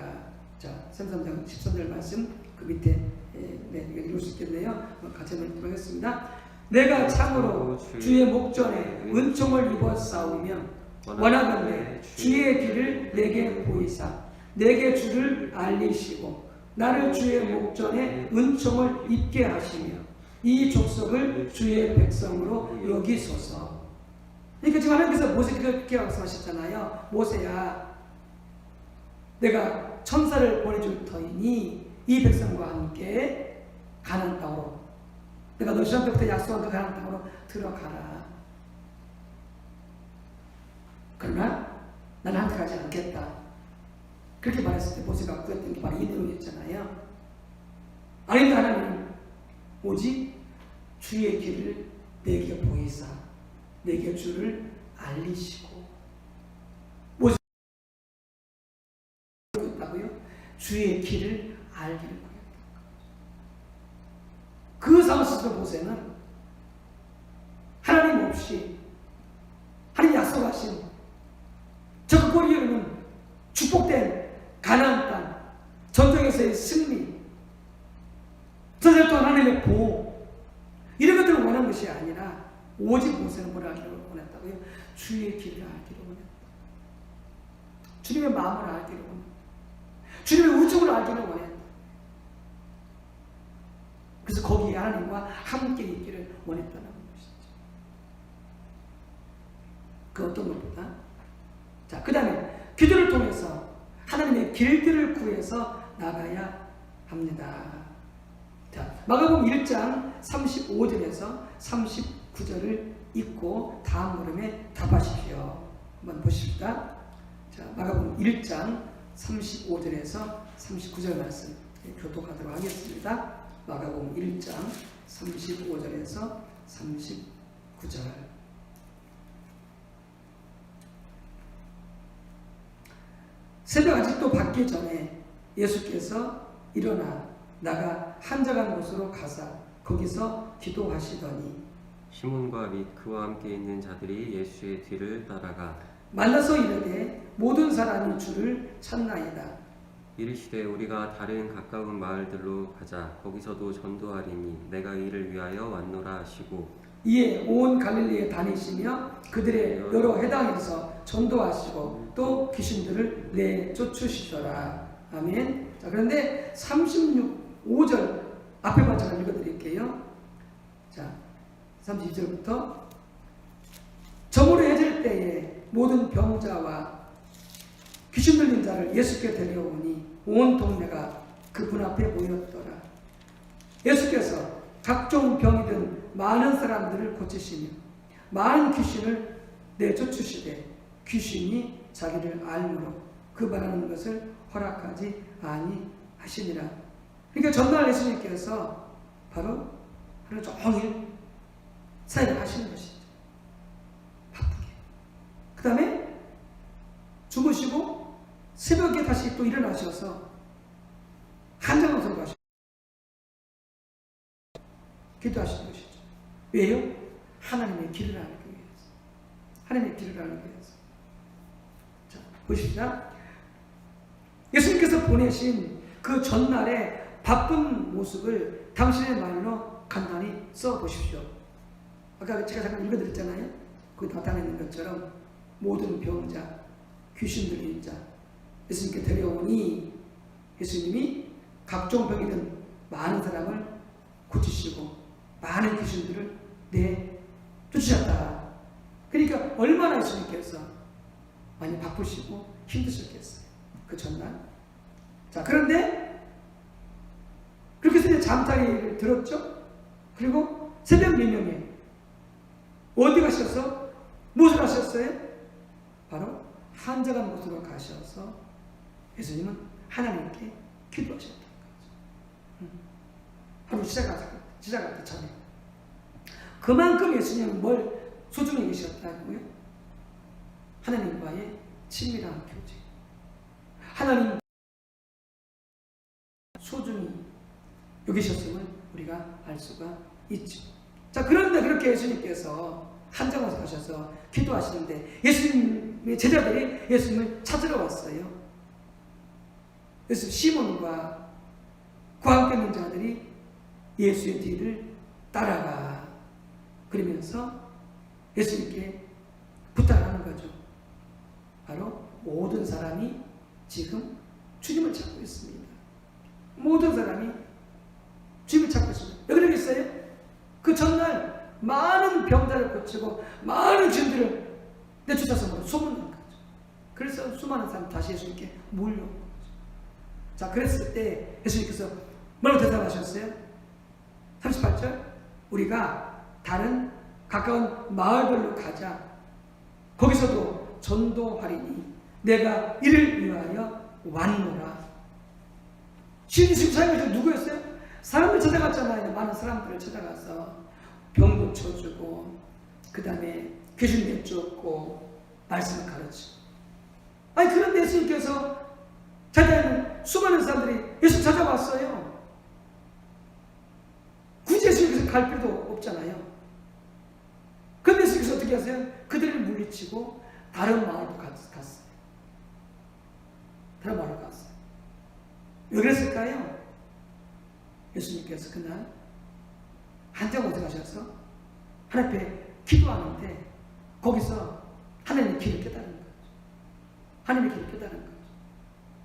자, 33장 13절 말씀 그 밑에 네, 이거 읽을 수 있겠네요. 같이 한번 읽도록 하겠습니다. 내가 참으로 주의 목전에 은총을 입어 싸우며 원하건대 주의 길을 내게 보이사 내게 주를 알리시고 나를 주의 목전에 은총을 입게 하시며 이 족속을 주의 백성으로 여기소서. 그러니까 지금 하나님께서 모세에게 그렇게 말씀하셨잖아요. 모세야, 내가 천사를 보내줄 터이니 이 백성과 함께 가나안 땅으로, 내가 너 시험 때부터 약속한 그 가나안 땅으로 들어가라. 그러나 나는 함께 가지 않겠다. 그렇게 말했을 때 모세가 구했던 게 바로 이 내용이었잖아요. 아닌데 하나님 오직 주의 길을 내게 보이사 내게 주를 알리시고, 모세가 구했다고요? 주의 길을 알기를 구했다. 그 상황 속에서 모세는 하나님 없이 하나님 약속하신 저 꼬리에 흐르는 축복된 가나안 땅, 전쟁에서의 승리, 전쟁 동안 하나님의 보호, 이런 것들을 원한 것이 아니라 오직 모세는 뭘 알기를 원했다고요? 주의 길을 알기를 원했다. 주님의 마음을 알기를 원했다. 주님의 우정을 알기를 원했다. 그래서 거기에 하나님과 함께 있기를 원했다는 것이죠. 그 어떤 것보다, 자, 그 다음에 기도를 통해서 하나님의 길들을 구해서 나가야 합니다. 자, 마가복음 1장 35절에서 39절을 읽고 다음 물음에 답하십시오. 한번 보십시다. 자, 마가복음 1장 35절에서 39절 말씀 교독하도록 하겠습니다. 마가복음 1장 35절에서 39절. 새벽 아직도 밝기 전에 예수께서 일어나 나가 한적한 곳으로 가사 거기서 기도하시더니 시몬과 및 그와 함께 있는 자들이 예수의 뒤를 따라가 만나서 이르되 모든 사람이 주를 찾나이다. 이르시되 우리가 다른 가까운 마을들로 가자. 거기서도 전도하리니 내가 이를 위하여 왔노라 하시고 이에 온 갈릴리에 다니시며 그들의 여러 해당에서 전도하시고 또 귀신들을 내쫓으시더라. 아멘. 자, 그런데 5절 앞에 제가 읽어드릴게요. 자, 32절부터 저물어 해질 때에 모든 병자와 귀신 들린 자를 예수께 데려오니 온 동네가 그분 앞에 모였더라. 예수께서 각종 병이 든 많은 사람들을 고치시며 많은 귀신을 내쫓으시되 귀신이 자기를 알므로 그 말하는 것을 허락하지 아니하시니라. 그러니까 전날 예수님께서 바로 하루 종일 사역을 하시는 것이죠. 바쁘게. 그 다음에 주무시고 새벽에 다시 또 일어나셔서 한정원으로 가시고 기도하시는 것이죠. 왜요? 하나님의 길을 알기 위해서. 하나님의 길을 알기 위해서. 자, 보십시다. 예수님께서 보내신 그 전날의 바쁜 모습을 당신의 말로 간단히 써보십시오. 아까 제가 잠깐 읽어드렸잖아요. 거기 나타내는 것처럼 모든 병자, 귀신 들린 자, 예수님께 데려오니 예수님이 각종 병이든 많은 사람을 고치시고 많은 귀신들을 내쫓으셨다. 그러니까 얼마나 예수님께서 많이 바쁘시고 힘드셨겠어요. 그 전날. 자, 그런데 그렇게 해서 이제 잠자리를 들었죠. 그리고 새벽 민명에 어디 가셔서 무엇을 하셨어요? 바로 한적한 곳으로 가셔서 예수님은 하나님께 기도하셨던 거죠. 하루 시작하기 전에. 그만큼 예수님은 뭘 소중히 여기셨다고요? 하나님과의 친밀한 교제. 하나님 소중히 여기셨음을 우리가 알 수가 있죠. 자, 그런데 그렇게 예수님께서 한정원에 가셔서 기도하시는데 예수님의 제자들이 예수님을 찾으러 왔어요. 그래서 시몬과 그와 함께 있는 자들이 예수의 뒤를 따라가. 그러면서 예수님께 부탁하는 거죠. 바로 모든 사람이 지금 주님을 찾고 있습니다. 모든 사람이 주님을 찾고 있습니다. 왜 그러겠어요? 그 전날 많은 병자를 고치고 많은 죄인들을 내쫓아서 소문난 거죠. 그래서 수많은 사람 다시 예수님께 몰려온 거죠. 자, 그랬을 때 예수님께서 뭐라고 대답하셨어요? 38절, 우리가 다른 가까운 마을별로 가자. 거기서도 전도하리니 내가 이를 위하여 왔노라. 지금 사역이 누구였어요? 사람들 찾아갔잖아요. 많은 사람들을 찾아가서 병 고쳐주고, 그 다음에 귀신 내쫓고, 말씀을 가르치고. 아니, 그런데 예수님께서 찾아가는 수많은 사람들이 예수 찾아왔어요. 굳이 예수님께서 갈 필요도 없잖아요. 그런데 예수님께서 어떻게 하세요? 그들을 물리치고 다른 마을로 갔어요. 다른 마을로 갔어요. 왜 그랬을까요? 예수님께서 그날 한참 고생하셔서 하나님 앞에 기도하는데 거기서 하나님의 길을 깨달은 거죠. 하나님의 길을 깨달은 거죠.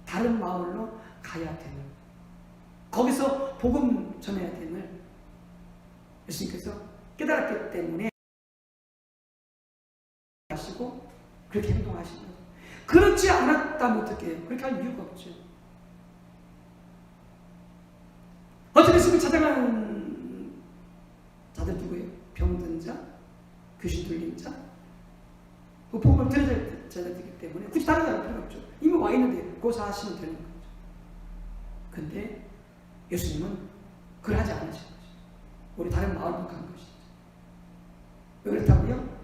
다른 마을로 가야 되는, 거기서 복음 전해야 되는 예수님께서 깨달았기 때문에 하시고 그렇게 행동하신 거죠. 그렇지 않았다면 어떻게 해요? 그렇게 할 이유가 없죠. 어떻게 예수님을 찾아가는 자들 누구예요? 병든 자, 귀신 들린 자, 그 복음을 들어야 자들이기 때문에 굳이 다른 사람 필요 없죠. 이미 와 있는데 고사하시면 되는 거죠. 근데 예수님은 그걸 하지 않으신 거죠. 우리 다른 마을로 간 것이죠. 왜 그렇다고요?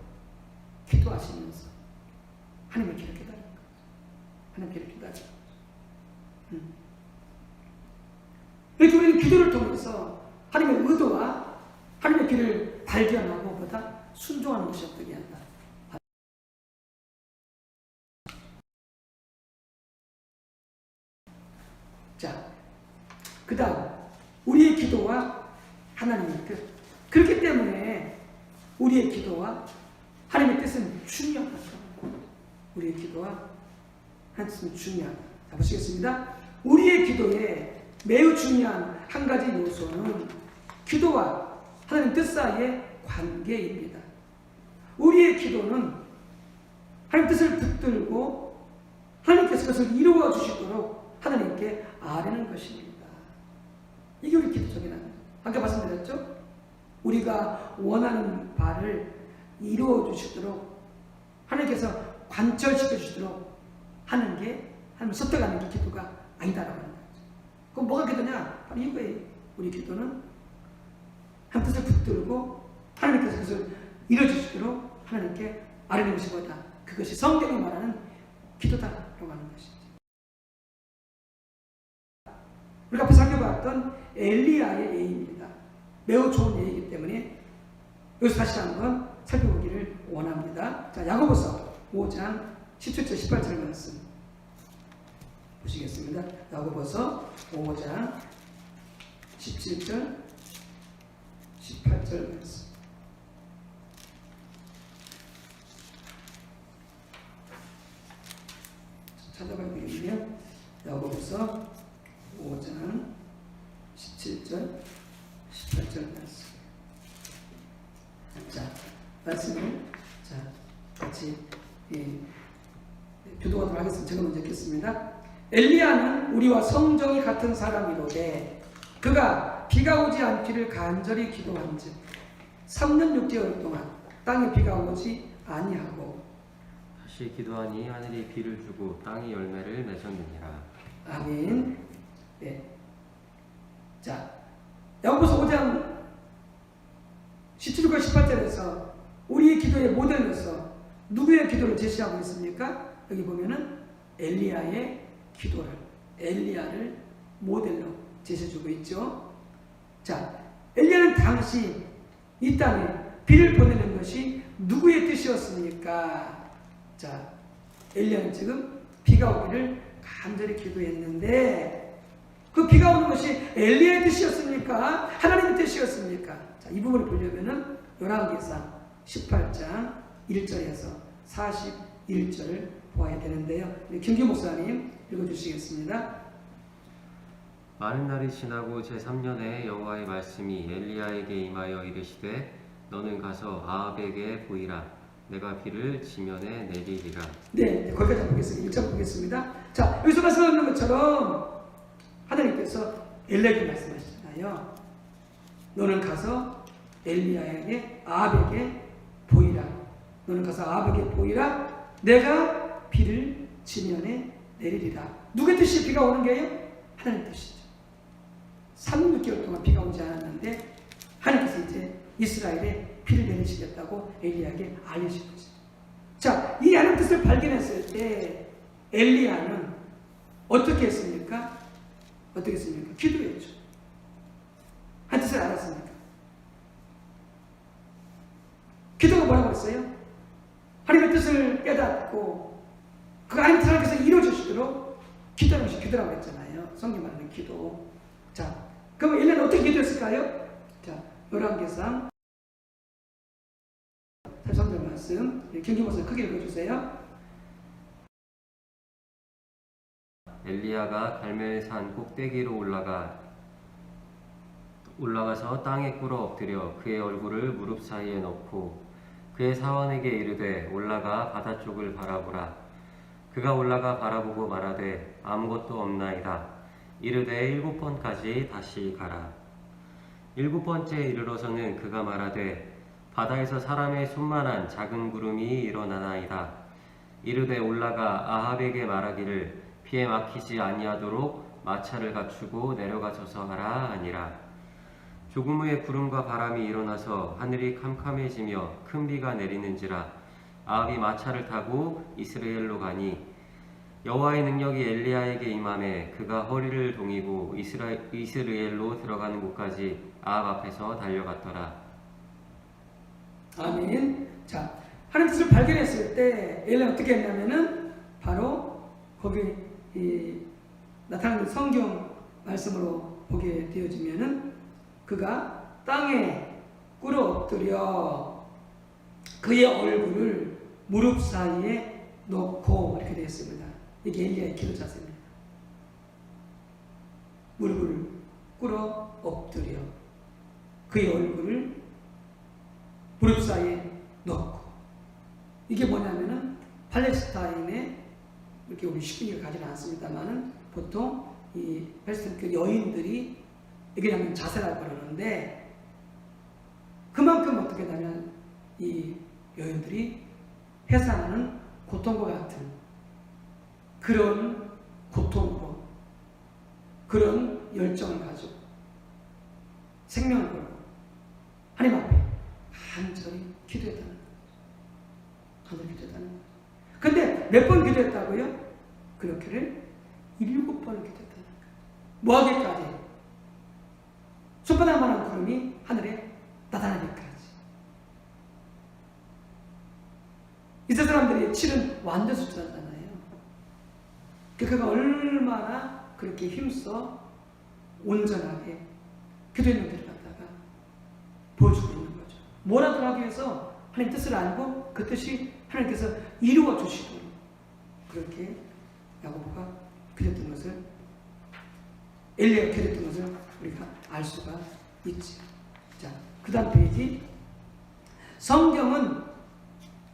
기도하시면서 하나님의 길을 깨달은 거죠. 하나님의 길을 깨달은 거죠. 이렇게 우리는 기도를 통해서 하나님의 의도와 하나님의 길을 발견하고 보다 순종하는 것이 어떻게 한다. 자, 그 다음 우리의 기도와 하나님의 뜻. 그렇기 때문에 우리의 기도와 하나님의 뜻은 중요하죠. 우리의 기도와 하나님의 뜻은 중요하다. 자, 보시겠습니다. 우리의 기도에 매우 중요한 한 가지 요소는 기도와 하나님 뜻 사이의 관계입니다. 우리의 기도는 하나님 뜻을 붙들고 하나님께서 그것을 이루어 주시도록 하나님께 아뢰는 것입니다. 이게 우리 기도적인 합니다. 아까 말씀드렸죠? 우리가 원하는 바를 이루어 주시도록 하나님께서 관철시켜 주시도록 하는 게 하나님 선택하는 게 기도가 아니다라고 하는 거죠. 그럼 뭐가 기도냐? 바로 이거예요. 우리 기도는 하나님 뜻을 붙들고 하나님께서 그것을 이루어 주시도록 하나님께 아뢰는 것이 뭐다? 그것이 성경이 말하는 기도다라고 하는 것이죠. 우리가 앞에 살펴봤던 엘리야의 예입니다. 매우 좋은 예이기 때문에 여기서 다시 한번 살펴보기를 원합니다. 자, 야고보서 5장 17절 18절 말씀 보시겠습니다. 야고보서 5장 17절 18절 말씀. 찾아봐야 되겠네요. 야고보서 5장 17절 18절 말씀. 자, 말씀을 같이 교도하도록 하겠습니다. 제가 먼저 읽겠습니다. 엘리야는 우리와 성정이 같은 사람이로되 그가 비가 오지 않기를 간절히 기도한즉 3년 6개월 동안 땅에 비가 오지 아니하고 다시 기도하니 하늘이 비를 주고 땅이 열매를 맺었느니라. 아멘. 네. 자, 야고보서 5장 17절 18절에서 우리의 기도의 모델로서 누구의 기도를 제시하고 있습니까? 여기 보면은 엘리야의 기도를, 엘리야를 모델로 제시해주고 있죠. 자, 엘리야는 당시 이 땅에 비를 보내는 것이 누구의 뜻이었습니까? 자, 엘리야는 지금 비가 오기를 간절히 기도했는데 그 비가 오는 것이 엘리야의 뜻이었습니까? 하나님의 뜻이었습니까? 자, 이 부분을 보려면은 열왕기상 18장 1절에서 41절을 보아야 되는데요. 김규 목사님 읽어주시겠습니다. 많은 날이 지나고 제3년에 여호와의 말씀이 엘리야에게 임하여 이르시되 너는 가서 아합에게 보이라. 내가 비를 지면에 내리리라. 네, 거기까지 보겠습니다. 1절 보겠습니다. 자, 여기서 말씀하는 것처럼 하나님께서 엘리야에게 말씀하시잖아요. 너는 가서 엘리야에게 아합에게 보이라. 너는 가서 아합에게 보이라. 내가 비를 지면에 내리리라. 누구의 뜻이 비가 오는 게요? 하나님 뜻이죠. 3, 6개월 동안 비가 오지 않았는데 하나님께서 이제 이스라엘에 비를 내리시겠다고 엘리야에게 알리신 거죠. 자, 이 하나님 뜻을 발견했을 때 엘리야는 어떻게 했습니까? 어떻게 했습니까? 기도했죠. 하나님 뜻을 알았습니까? 기도가 뭐라고 했어요? 하나님의 뜻을 깨닫고 그 하나님 뜻을 이루어주시도록 기도하는 것이 기도라고 했잖아요. 성경 말하는 기도. 자, 그럼 엘리야는 어떻게 기도했을까요? 자, 열왕기상 33절 말씀 경기모습 크게 읽어주세요. 엘리야가 갈멜산 꼭대기로 올라가서 땅에 꿇어 엎드려 그의 얼굴을 무릎 사이에 넣고 그의 사원에게 이르되 올라가 바다 쪽을 바라보라. 그가 올라가 바라보고 말하되 아무것도 없나이다. 이르되 7번까지 다시 가라. 7번째에 이르러서는 그가 말하되 바다에서 사람의 손만한 작은 구름이 일어나나이다. 이르되 올라가 아합에게 말하기를 비에 막히지 아니하도록 마차를 갖추고 내려가서서 하라 하니라. 조금 후에 구름과 바람이 일어나서 하늘이 캄캄해지며 큰 비가 내리는지라. 아합이 마차를 타고 이스라엘로 가니 여호와의 능력이 엘리야에게 임하매 그가 허리를 동이고 이스라엘로 들어가는 곳까지 아합 앞에서 달려갔더라. 아멘. 자, 하나님 뜻을 발견했을 때 엘리야는 어떻게 했냐면은 바로 거기 나타나는 성경 말씀으로 보게 되어지면은 그가 땅에 꿇어 엎드려 그의 얼굴을 무릎 사이에 놓고 이렇게 되어 있습니다. 이게 엘리야의 기도 자세입니다. 무릎을 꿇어 엎드려 그의 얼굴을 무릎 사이에 넣고. 이게 뭐냐면은 팔레스타인에 이렇게 우리 식민지를 가지는 않습니다만은 보통 이 팔레스타인 그 여인들이 이게 하면 자세라고 그러는데 그만큼 어떻게 되면 이 여인들이 해산하는 고통과 같은 그런 고통으로 그런 열정을 가지고 생명을 걸고 하나님 앞에 간절히 기도했다는 거예요. 간절히 기도했다는 거예요. 근데 몇 번 기도했다고요? 그렇게를 7번을 기도했다는 거예요. 뭐하기까지? 손바닥만한 구름이 하늘에 나타나기까지. 이스라엘 사람들이 치른 완전 숫자잖아요. 그가 얼마나 그렇게 힘써 온전하게 기도했는지를 갖다가 보여주고 있는 거죠. 뭐라도 하기 위해서 하나님 뜻을 알고 그 뜻이 하나님께서 이루어 주시도록 그렇게 야고보가 기도했던 것을 엘리야가 기도했던 것을 우리가 알 수가 있지. 자, 그 다음 페이지. 성경은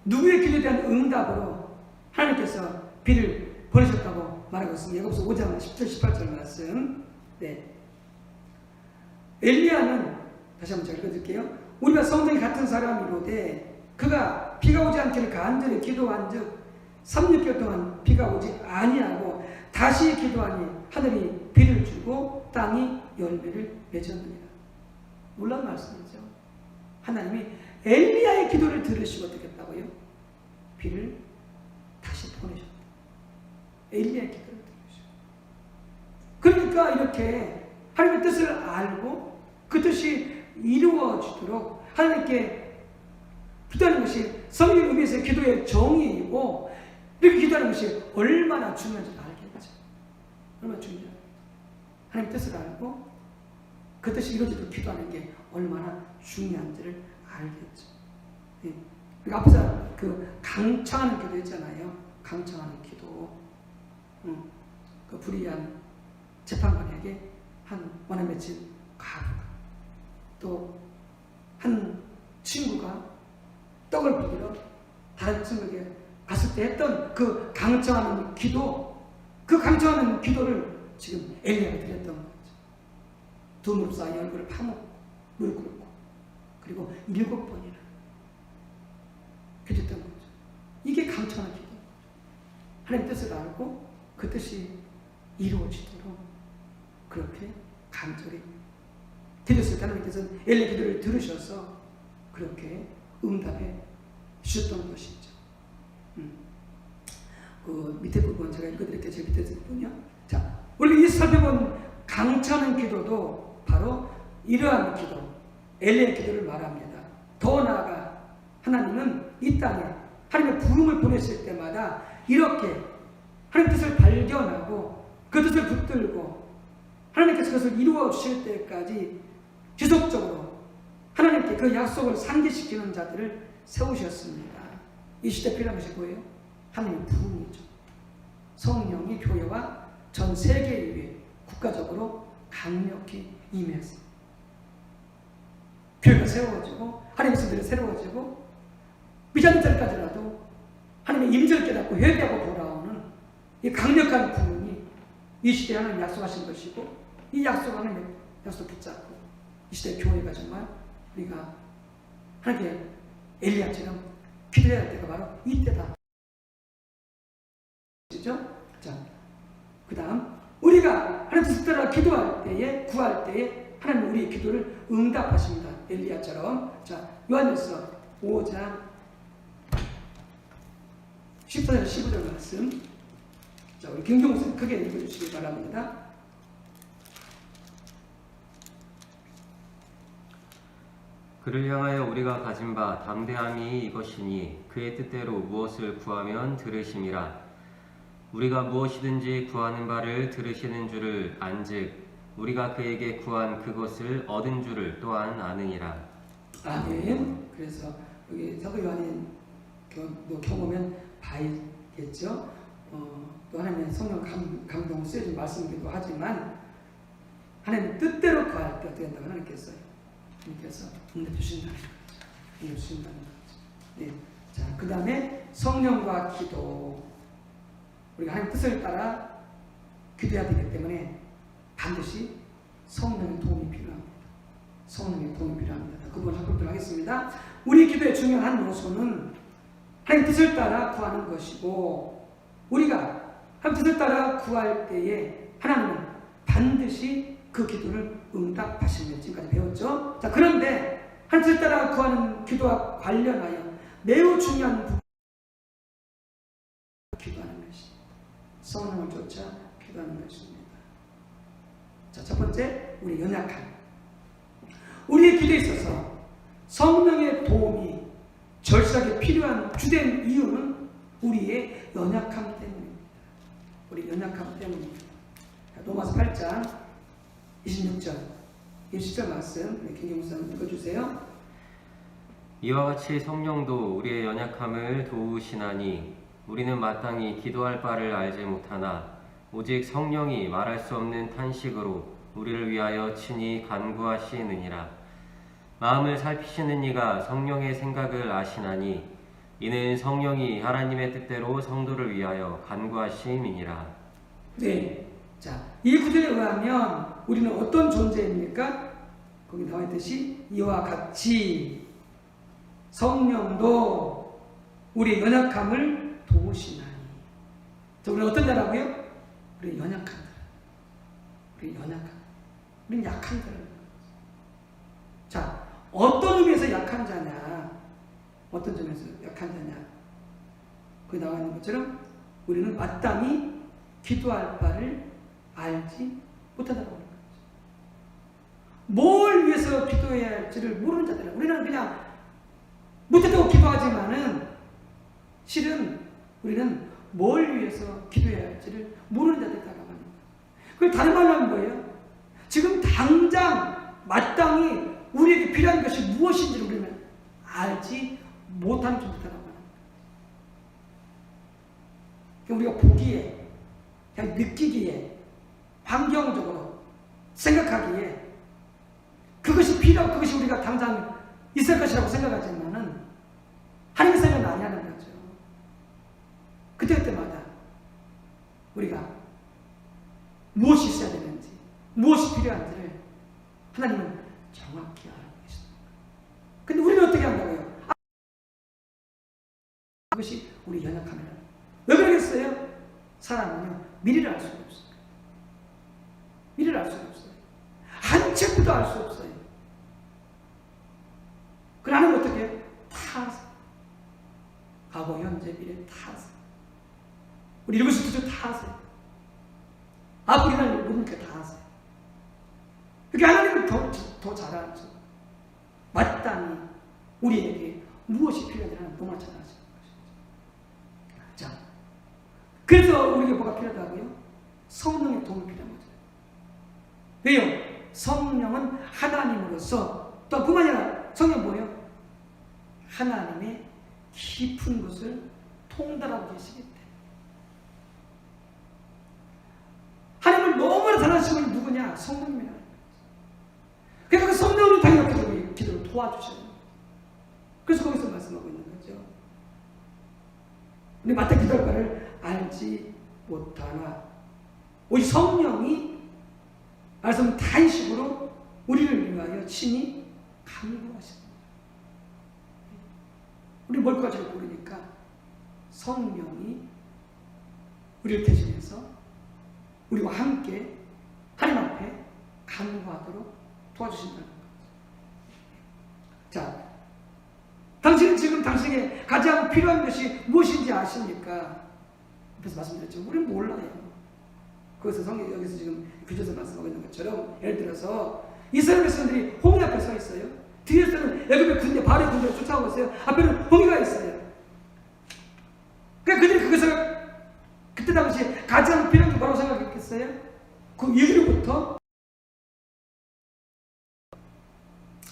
누구의 기도에 대한 응답으로 하나님께서 비를 보내셨다고 말하고 있습니다. 야고보서 5장 10절 18절 말씀. 네. 엘리야는 다시 한번 제가 읽어드릴게요. 우리가 성경이 같은 사람이로되 그가 비가 오지 않기를 간절히 기도한즉 3, 6개월 동안 비가 오지 아니하고 다시 기도하니 하늘이 비를 주고 땅이 열매를 맺었느니라. 놀라운 말씀이죠. 하나님이 엘리야의 기도를 들으시고 어떻게 했다고요? 비를 다시 보내셨다. 엘리야의 기도를 들으시고. 그러니까 이렇게 하나님의 뜻을 알고 그 뜻이 이루어지도록 하나님께 기도하는 것이 성경 의미에서 기도의 정의이고 이렇게 기도하는 것이 얼마나 중요한지 알겠죠. 얼마나 중요한지. 하나님 뜻을 알고 그 뜻이 이루어지도록 기도하는 게 얼마나 중요한지를 알겠죠. 예. 그러니까 앞에서 그 강청하는 기도 있잖아요. 강청하는 기도. 그 불의한 재판관에게 한 원에 맺힌 가부가 또 한 친구가 떡을 먹이러 다른 친구에게 갔을 때 했던 그 강청하는 기도, 그 강청하는 기도를 지금 엘리야가 드렸던 거죠. 두 무릎 사이 얼굴을 파묻고 무릎 꿇고 그리고 7번이나 해줬던 거죠. 이게 강청하는 기도. 하나님 뜻을 알고 그 뜻이 이루어지도록 그렇게 간절히 드렸을 때 하나님께서는 엘리 기도를 들으셔서 그렇게 응답해 주셨던 것이죠. 그 밑에 부분 제가 읽어드릴게요. 제 밑에 부분이요. 자, 우리가 이 살펴본 강청하는 기도도 바로 이러한 기도, 엘리의 기도를 말합니다. 더 나아가 하나님은 이 땅에 하나님의 부름을 보내실 때마다 이렇게 하나님 뜻을 발견하고 그 뜻을 붙들고 하나님께서 그것을 이루어 주실 때까지 지속적으로 하나님께 그 약속을 상기시키는 자들을 세우셨습니다. 이 시대 필요한 것이 뭐예요? 하나님의 부름이죠. 성령이 교회와 전 세계 위에 국가적으로 강력히 임해서 교회가 세워지고 하나님의 성들이 새로워지고 미자는 때까지라도 하나님의 임재를 깨닫고 회개하고 돌아오는 이 강력한 부름이 이 시대에 하나님 약속하신 것이고 이 약속 하나님의 약속 붙잡고 이 시대 교회가 정말 우리가 하나님께 엘리야처럼 기도해야 할 때가 바로 이때다. 자, 그 다음 우리가 하나님 뜻을 따라 기도할 때에 구할 때에 하나님 우리의 기도를 응답하십니다. 엘리야처럼. 자, 요한일서 5장 14절 15절 말씀. 자, 우리 김경호 선생님 크게 읽어주시기 바랍니다. 그를 향하여 우리가 가진 바 담대함이 이것이니 그의 뜻대로 무엇을 구하면 들으심이라. 우리가 무엇이든지 구하는 바를 들으시는 줄을 안즉 우리가 그에게 구한 그것을 얻은 줄을 또한 아느니라. 아멘. 그래서 여기 사도 요한의 경험은 바이겠죠. 또 하나님의 성령 감동을 쓰여진 말씀이기도 하지만 하나님 뜻대로 구할 때 어떻게 한다고 하나님께서 응답 주신다는 거죠. 응답 주신다는 거죠. 네. 자, 그 다음에 성령과 기도. 우리가 하나님 뜻을 따라 기도해야 되기 때문에 반드시 성령의 도움이 필요합니다. 성령의 도움이 필요합니다. 그 부분을 살펴보도록 하겠습니다. 우리 기도의 중요한 한 요소는 하나님 뜻을 따라 구하는 것이고 우리가 하나님 뜻을 따라 구할 때에 하나님은 반드시 그 기도를 응답하시면 지금까지 배웠죠. 자, 그런데 하나님 뜻을 따라 구하는 기도와 관련하여 매우 중요한 부분 기도하는 것입니다. 성령을 쫓아 기도하는 것입니다. 자, 첫 번째, 우리 연약함. 우리의 기도에 있어서 성령의 도움이 절실하게 필요한 주된 이유는 우리의 연약함 때문입니다. 우리 연약함 때문입니다. 로마서 8장 26절, 20절 말씀 김경수 선생님 읽어주세요. 이와 같이 성령도 우리의 연약함을 도우시나니 우리는 마땅히 기도할 바를 알지 못하나 오직 성령이 말할 수 없는 탄식으로 우리를 위하여 친히 간구하시느니라. 마음을 살피시는 이가 성령의 생각을 아시나니 이는 성령이 하나님의 뜻대로 성도를 위하여 간구하심이니라. 네. 자, 이 구절에 의하면 우리는 어떤 존재입니까? 거기 나와 있듯이 이와 같이 성령도 우리 연약함을 도우시나니. 자, 우리는 어떤 자라고요? 우리 연약한 자. 우리 연약한. 우리는 약한 자라는 거예요. 자, 어떤 의미에서 약한 자냐? 어떤 점에서 약한 자냐? 거기 나와 있는 것처럼 우리는 마땅히 기도할 바를 알지 못하다고 하는 거죠. 뭘 위해서 기도해야 할지를 모르는 자들은 우리는 그냥 못했다고 기도하지만은 실은 우리는 뭘 위해서 기도해야 할지를 모르는 자들이라고 하는 거예요. 그걸 다른 말로 하면 뭐예요? 지금 당장 마땅히 우리에게 필요한 것이 무엇인지를 우리는 알지 못하는 줄 못하라고 하는 거예요. 우리가 보기에, 그냥 느끼기에, 환경적으로 생각하기에 그것이 필요하고 그것이 우리가 당장 있을 것이라고 생각하지만은 하나님의 생각은 아니라는 거죠. 그때마다 우리가 무엇이 있어야 되는지, 무엇이 필요한지를 하나님은 정확히 알고 계십니다. 근데 우리는 어떻게 한다고요? 그것이 우리 연약함이라. 왜 그러겠어요? 사람은요, 미래를 알 수가 없어요. 미래를 알 수가 없어요. 한 척부터 알 수 없어요. 그러면 어떻게 해요? 다 아세요. 과거, 현재, 미래 다 아세요. 우리 이러고 싶은 다 아세요. 앞으로 날 모르니까 다 아세요. 그러니까 하나님은 더 잘 알죠. 마땅히 우리에게 무엇이 필요한지는 너무나 잘 아시는 것이죠. 자, 그래서 우리에게 뭐가 필요하다고요? 성령의 도움이 필요한 거죠. 왜요? 성령은 하나님으로서 또 뿐만 아니라 성령 뭐예요? 하나님의 깊은 것을 통달하고 계시기 때문에 하나님을 너무나 잘하시는 분이 누구냐? 성령님이라는 거죠. 그러니까 그 성령을 당연히 기도를 도와주셔야 돼요. 그래서 거기서 말씀하고 있는 거죠. 우리 마땅히 기도할 바를 알지 못하나 오직 성령이 말씀 단식으로 우리를 위하여 친히 간구하십니다. 우리 뭘 가지고 모르니까 성령이 우리를 대신해서 우리와 함께 하나님 앞에 간구하도록 도와주신다는 거죠. 자, 당신은 지금 당신에게 가장 필요한 것이 무엇인지 아십니까? 그래서 말씀드렸죠. 우리는 몰라요. 그것을 성경 여기서 지금 규조에서 말씀하고 있는 것처럼 예를 들어서 이스라엘 백성들이 홍해 앞에 서 있어요. 뒤에서는 애굽의 군대, 바로의 군대가 쫓아오고 있어요. 앞에는 홍해가 있어요. 그러니까 그들이 그것을 그때 당시에 가장 필요한 게 뭐라고 생각했겠어요? 그 이후로부터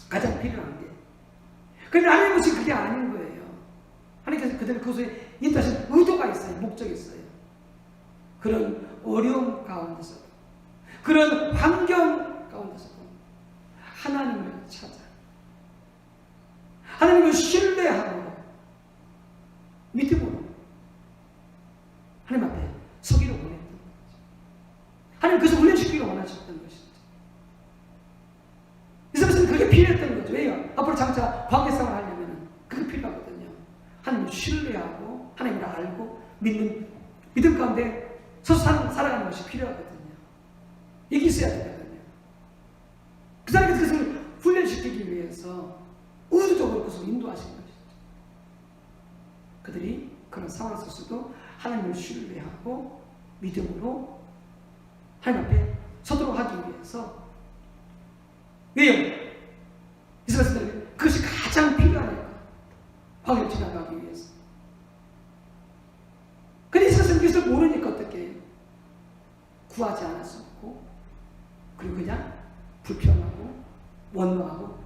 가장 필요한 게. 그런데 하나님 것이 그게 아닌 거예요. 하나님께서 그들을 그것에 인도하신 의도가 있어요. 목적이 있어요. 그런 어려움 가운데서도, 그런 환경 가운데서도 하나님을 찾아 하나님을 신뢰하고 믿음으로 하나님 앞에 서기를 원했던 거죠. 하나님 그것을 훈련시키기를 원하셨던 것이죠. 이스라엘은 그게 필요했던 거죠. 왜요? 앞으로 장차 광야생활을 하려면 그게 필요하거든요. 하나님을 신뢰하고 하나님을 알고 믿음 가운데 서서 살아가는 것이 필요하거든요. 이게 있어야 되거든요. 그 사람이 그것을 훈련시키기 위해서 의도적으로 그것을 인도하신 것이죠. 그들이 그런 상황 속에서도 하나님을 신뢰하고 믿음으로 하나님 앞에 서도록 하기 위해서. 왜요? 이스라엘은 그것이 가장 필요하니까 광야를 지나가기 위해서. 근데 이스라엘은 그것을 모르니까 어떻게 해요? 구하지 않았었고, 그리고 그냥 불평하고 원망하고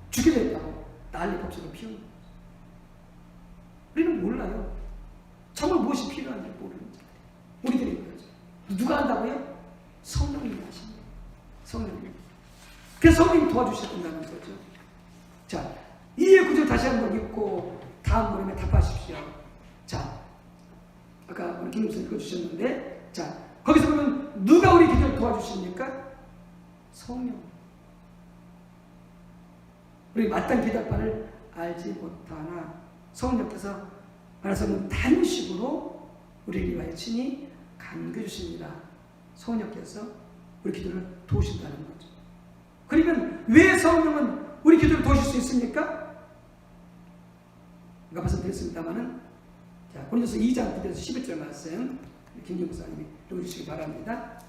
죽게 됐다고 난리 법석을 피우는 거죠. 우리는 몰라요. 정말 무엇이 필요한지 모르는 자들이 우리들인 거죠. 누가 한다고요? 성령님이 하십니다. 성령님. 그래서 성령님이 도와주셔야 된다는 거죠. 자, 이해 구절 다시 한번 읽고 다음 모임에 답하십시오. 자, 아까 우리 김무선 읽어주셨는데, 자, 거기서 보면 누가 우리 기도를 도와주십니까? 성령. 우리 마땅히 기도할 바를 알지 못하나 성령께서 말하자면 단식으로 우리를 위하여 친히 간구해 주십니다. 성령께서 우리 기도를 도우신다는 거죠. 그러면 왜 성령은 우리 기도를 도우실 수 있습니까? 아까 말씀드렸습니다만은, 자, 고린도서 2장 9절에서 11절 말씀 김경 목사님이 읽어주시기 바랍니다.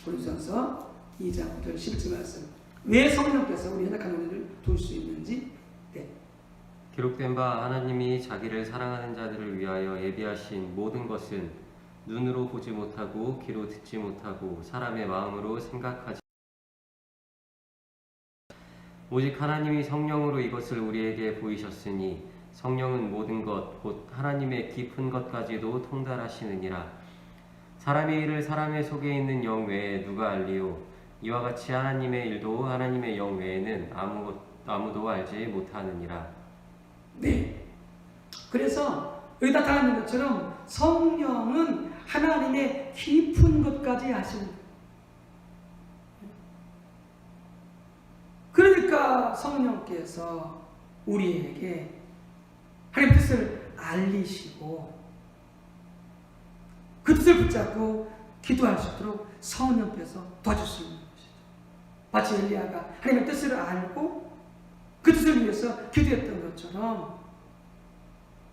고린도서 2장 9절 11절 말씀. 왜 성령께서 우리 연약한 우리를 도울 수 있는지. 네. 기록된 바 하나님이 자기를 사랑하는 자들을 위하여 예비하신 모든 것은 눈으로 보지 못하고 귀로 듣지 못하고 사람의 마음으로 생각하지 오직 하나님이 성령으로 이것을 우리에게 보이셨으니 성령은 모든 것 곧 하나님의 깊은 것까지도 통달하시느니라. 사람의 일을 사람의 속에 있는 영 외에 누가 알리요? 이와 같이 하나님의 일도 하나님의 영 외에는 아무도 알지 못하느니라. 네. 그래서 여기 나타나는 것처럼 성령은 하나님의 깊은 것까지 아시는 거예요. 그러니까 성령께서 우리에게 하나님의 뜻을 알리시고 그 뜻을 붙잡고 기도할 수 있도록 성령께서 도와주시는 것이죠. 마치 엘리야가 하나님의 뜻을 알고 그 뜻을 위해서 기도했던 것처럼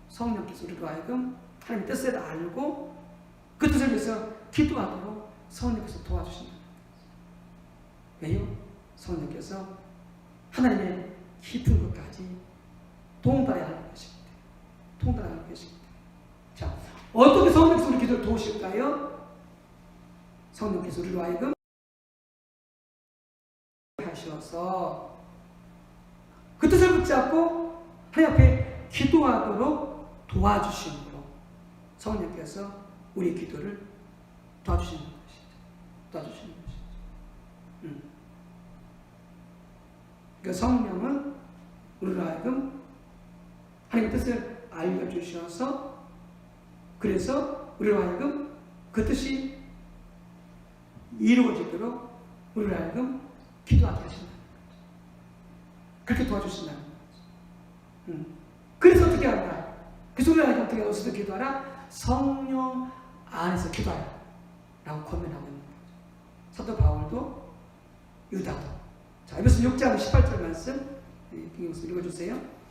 성령께서 우리로 하여금 하나님의 뜻을 알고 그 뜻을 위해서 기도하도록 성령께서 도와주신다. 왜요? 성령께서 하나님의 깊은 것까지 통달해야 하는 것입니다. 통달하는 것입니다. 자, 어떻게 성령께서 우리 기도를 도우실까요? 성령께서 우리로 하여금 하셔서 그 뜻을 붙잡고 하나님 앞에 기도하도록 도와주심으로 성령께서 우리의 기도를 도와주시는 것이죠. 도와주시는 것이죠. 그러니까 성령은 우리로 하여금 하나님의 뜻을 알려주셔서 그래서 우리로 하여금 그 뜻이 이루어지도록 우리로 하여금 기도하게 하신다는 거죠. 그렇게 도와주신다는 거죠. 그래서 어떻게 한다? 그래서 우리로 하여금 어떻게 어디서 기도하라? 성령 안에서 기도하라 라고 권면하고 있는 거죠. 사도 바울도 유다도. 자, 에베소 6장 18절 말씀 김경수 읽어주세요.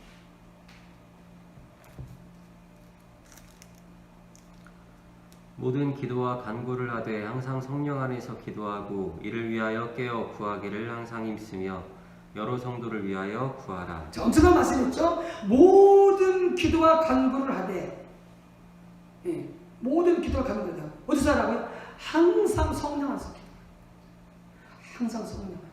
모든 기도와 간구를 하되 항상 성령 안에서 기도하고 이를 위하여 깨어 구하기를 항상 힘쓰며 여러 성도를 위하여 구하라. 자, 엄청난 말씀이죠. 모든 기도와 간구를 하되, 모든 기도와 간구를 하되 어디서 하라고요? 항상 성령 안에서 기도하라. 항상 성령 안에서.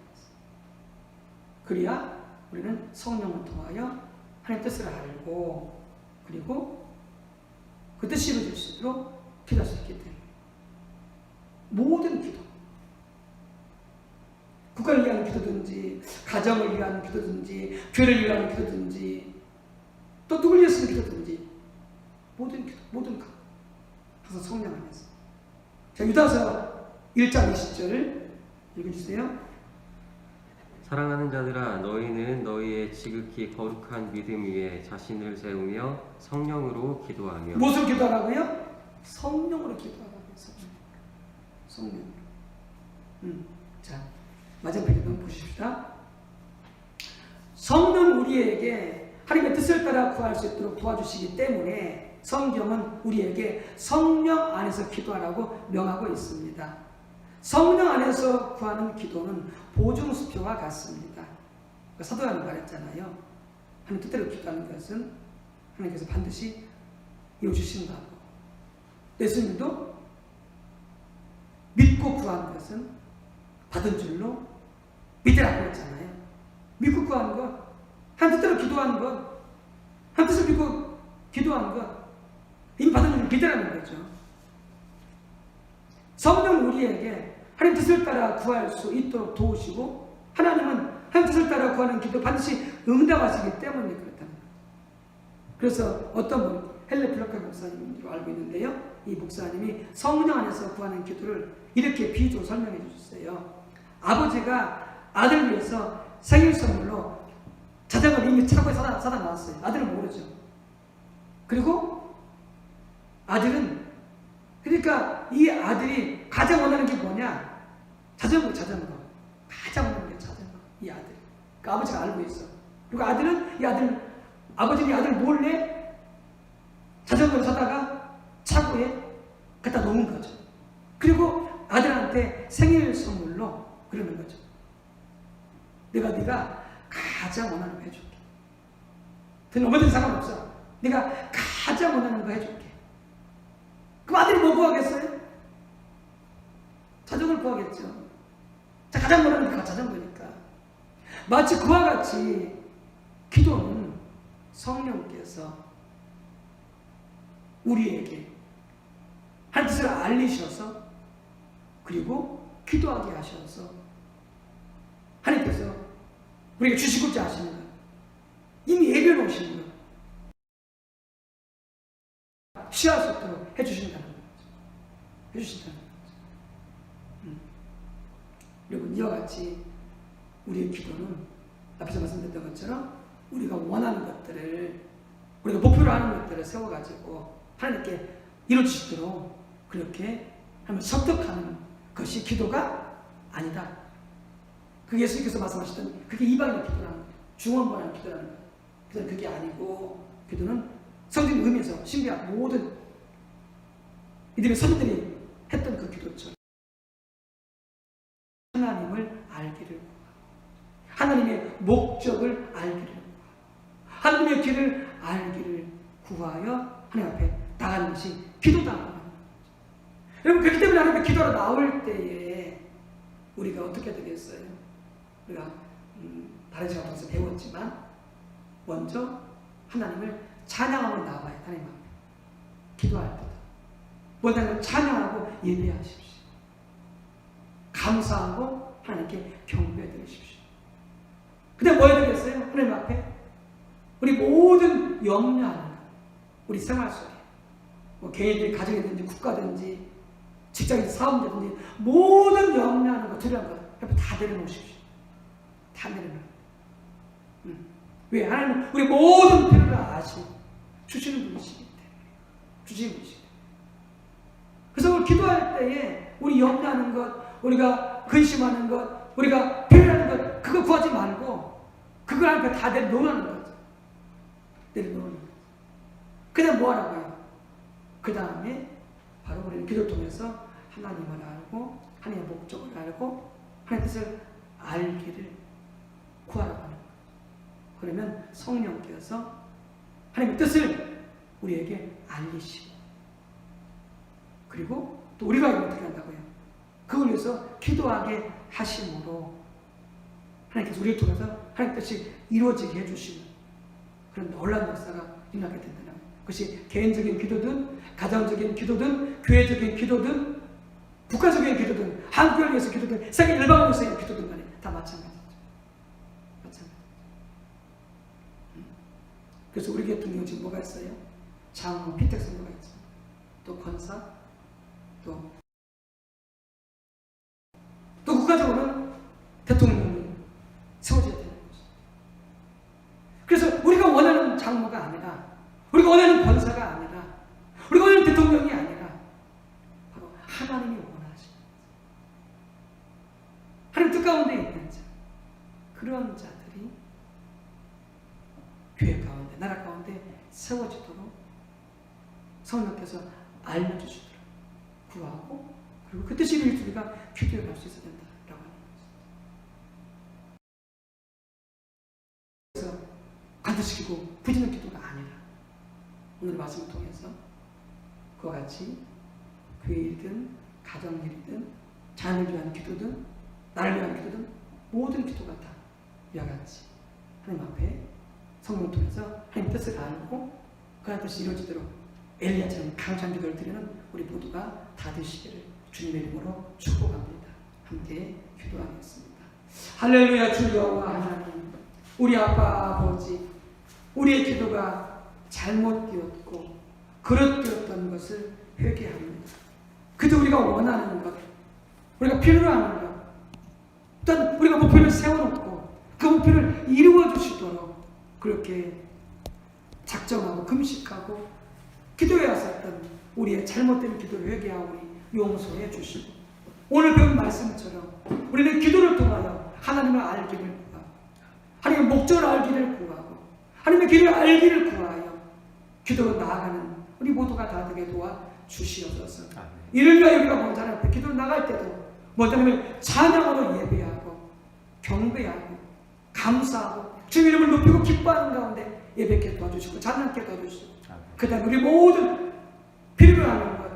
그래야 우리는 성령을 통하여 하나님의 뜻을 알고 그리고 그 뜻이 이루어질 수 있도록 기도할 수 있기 때문에 모든 기도, 국가를 위한 기도든지 가정을 위한 기도든지 교회를 위한 기도든지 또 누굴 위해서 기도든지 모든 기도, 모든 것 항상 성령 안에서. 자, 유다서 1장 20절 읽어주세요. 사랑하는 자들아, 너희는 너희의 지극히 거룩한 믿음 위에 자신을 세우며 성령으로 기도하며. 무엇으로 기도하라고요? 성령으로 기도하라고요. 성령으로. 자, 마지막 기도 보십시다. 성령 우리에게 하나님의 뜻을 따라 구할 수 있도록 도와주시기 때문에 성경은 우리에게 성령 안에서 기도하라고 명하고 있습니다. 성령 안에서 구하는 기도는 보증수표와 같습니다. 사도 요한이 말했잖아요. 하나님 뜻대로 기도하는 것은 하나님께서 반드시 이루어주신다고. 예수님도 믿고 구하는 것은 받은 줄로 믿으라고 했잖아요. 믿고 구하는 것, 하나님 뜻대로 기도하는 것, 하나님 뜻을 믿고 기도하는 것, 이미 받은 줄로 믿으라는 거죠. 성령 우리에게 하나님 뜻을 따라 구할 수 있도록 도우시고 하나님은 하나님 뜻을 따라 구하는 기도 반드시 응답하시기 때문에 그렇다는 거예요. 그래서 어떤 분, 헬레 플러카 목사님으로 알고 있는데요. 이 목사님이 성령 안에서 구하는 기도를 이렇게 비유로 설명해 주셨어요. 아버지가 아들 위해서 생일 선물로 자전거를 이미 차고에 사다 놨어요. 아들은 모르죠. 그리고 아들은, 그러니까 이 아들이 가장 원하는 게 뭐냐? 자전거. 가장 원하는 게 자전거. 이 아들. 그러니까 아버지가 알고 있어. 그리고 아들은 아버지는 이 아들 몰래 자전거를 사다가 차고에 갖다 놓은 거죠. 그리고 아들한테 생일 선물로 그러는 거죠. 네가 가장 원하는 거 해줄게. 든 어머니는 상관없어. 네가 가장 원하는 거 해줄게. 그럼 아들이 뭐 구하겠어요? 자전거를 구하겠죠. 자, 가장 원하는 게 자전거니까. 마치 그와 같이 기도는 성령께서 우리에게 한 뜻을 알리셔서 그리고 기도하게 하셔서 하나님께서 우리에게 주시고자 하시는 것, 이미 예비해 놓으시는 것, 시할 수 있도록 해주신다는 거죠. 해주신다는 거죠. 여러분, 이와 같이 우리의 기도는 앞에서 말씀드렸던 것처럼 우리가 원하는 것들을, 우리가 목표로 하는 것들을 세워가지고 하나님께 이루어지도록 그렇게 하면 설득하는 것이 기도가 아니다. 그 예수님께서 말씀하셨던 그게 이방인의 기도라는 거예요. 중원부하는 기도라는 거예요. 그래서 그게 아니고 기도는 성경 의미에서 신비한 모든 이들의 선들이 했던 그 기도처럼 하나님을 알기를 구하고 하나님의 목적을 알기를 구하고 하나님의 길을 알기를 구하여 하나님 앞에 나가는 것이 기도다. 여러분, 그렇기 때문에 하나님의 기도로 나올 때에 우리가 어떻게 되겠어요? 우리가 다른 시간 통해서 배웠지만 먼저 하나님을 찬양하고 나와요. 하나님 앞에 기도할 때도 먼저 하나님을 찬양하고 예배하십시오. 감사하고 하나님께 경배해 드리십시오. 그 다음 뭐 해야 되겠어요? 하나님 앞에 우리 모든 염려하는 것, 우리 생활 속에 뭐 개인들, 가정이든지 국가든지 직장이든지 사업이든지 모든 염려하는 것, 두려운 것 옆에 다 내려놓으십시오. 다 내려놓으십시오. 왜? 하나님 우리 모든 필요를 아시고 주시는 분이시기 때문에. 주시는 분이시기 때문에. 그래서 우리 기도할 때에 우리 염려하는 것, 우리가 근심하는 것, 우리가 필요하는 것, 그거 구하지 말고 그걸 하나님 다 내려놓는 거죠. 내려놓는 거죠. 그냥 뭐 하라고요? 그 다음에 바로 우리는 기도를 통해서 하나님을 알고 하나님의 목적을 알고 하나님의 뜻을 알기를 구하라고 하는 거예요. 그러면 성령께서 하나님의 뜻을 우리에게 알리시고 그리고 또 우리가 어떻게 한다고요? 그걸 위해서 기도하게 하심으로 하나님께서 우리를 통해서 하나님의 뜻이 이루어지게 해주시는 그런 놀라운 역사가 일어나게 된다는 거예요. 그것이 개인적인 기도든 가정적인 기도든 교회적인 기도든 국가적인 기도든 한국을 위해서 기도든 세계 일방을 위해서 기도든 간에 다 마찬가지죠. 마찬가지. 그래서 우리 같은 경우 지금 뭐가 있어요? 장로, 피택 선교가 있죠. 또 권사, 또 국가적으로는 대통령이 세워져야 되는 거죠. 그래서 우리가 원하는 장로가 아니라 우리가 원하는 권사가 아니라 우리가 원하는 대통령이 아니라 바로 하나님이 원하시는 하나님 뜻 가운데 있는 자, 그런 자들이 교회 가운데, 나라 가운데 세워지도록 성령께서 알려주시도록 구하고 그리고 그 뜻이 이루어질 우리가 기도해 갈 수 있어야 된다라고 하는 거죠. 그래서 간섭시키고 부지는 기도가 아니라 오늘 말씀을 통해서 그와 같이 교회이든 가정일이든 자녀를 위한 기도든 나를 위한 기도든 모든 기도가 다 이와 같이 하나님 앞에 성령을 통해서 하나님 뜻을 알고 그 하나님 뜻이 이루어지도록 엘리야처럼 강찬 기도를 드리는 우리 모두가 다 되시기를 주님의 이름으로 축복합니다. 함께 기도하겠습니다. 할렐루야. 주 여호와 하나님, 우리 아빠 아버지, 우리의 기도가 잘못되었고 그릇되었던 것을 회개합니다. 그저 우리가 원하는 것, 우리가 필요로 하는 것, 어떤 우리가 목표를 세워놓고 그 목표를 이루어 주시도록 그렇게 작정하고 금식하고 기도해 왔었던 우리의 잘못된 기도를 회개하오니 용서해 주시고 오늘 배운 말씀처럼 우리는 기도를 통하여 하나님을 알기를 구하고 하나님의 목적을 알기를 구하고 하나님의 길을 알기를 구하여 기도로 나아가는 우리 모두가 다 되게 도와 주시옵소서. 이를 위하여 우리가 먼저 하나님 앞에 기도로 나갈 때도 먼저 하나님을 찬양으로 예배하고 경배하고 감사하고 주의 이름을 높이고 기뻐하는 가운데 예배케 도와주시고 찬양케 도와주시고 그 다음에 우리 모든 필요로 하는 것,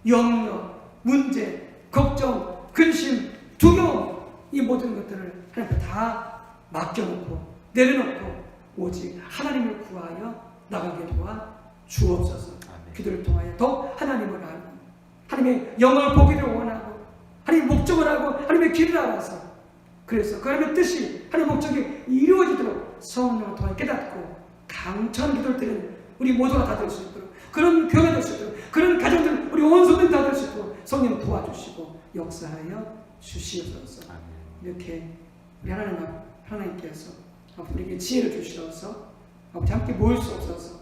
염려, 문제, 걱정, 근심, 두려움 이 모든 것들을 하나님 앞에 다 맡겨놓고 내려놓고 오직 하나님을 구하여 나가게 도와 주옵소서. 아멘. 기도를 통하여 더 하나님을 알고 하나님의 영광을 보기를 원하고 하나님의 목적을 알고 하나님의 길을 알아서 그래서 그 하나님의 뜻이 하나님의 목적이 이루어지도록 성령을 통해 깨닫고 강철 기도를 드리는 우리 모두가 다 될 수 있도록 그런 교회가 될 수 있도록 그런 가정들 우리 온 손들 다 될 수 있도록 성령 도와주시고 역사하여 주시옵소서. 아멘. 이렇게 우리 하나님께서 우리에게 지혜를 주시어서 아버지 함께 모일 수 없어서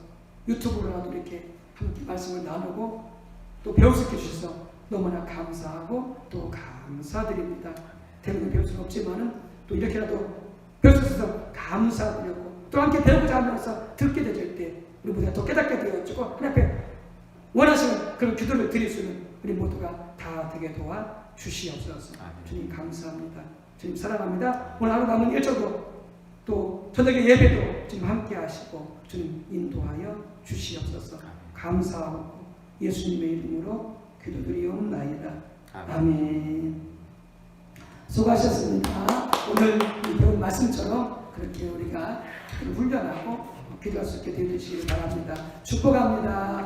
유튜브로라도 이렇게 함께 말씀을 나누고 또 배울 수 있게 주셔서 너무나 감사하고 또 감사드립니다. 대부분 배울 수는 없지만은 또 이렇게라도 배울 수 있어서 감사드리고 또 함께 배우고자 하면서 듣게 될 때 우리 모두가 더 깨닫게 되어지고 하나님 앞에 원하시는 그런 기도를 드릴 수 있는 우리 모두가 다 되게 도와 주시옵소서. 주님 감사합니다. 주님 사랑합니다. 오늘 하루 남은 일정도 또 저녁에 예배도 주님 함께 하시고 주님 인도하여 주시옵소서. 감사하고 예수님의 이름으로 기도드리옵나이다. 아멘. 수고하셨습니다. 오늘 배운 말씀처럼 그렇게 우리가 훈련하고 기도할 수 있게 되시길 바랍니다. 축복합니다.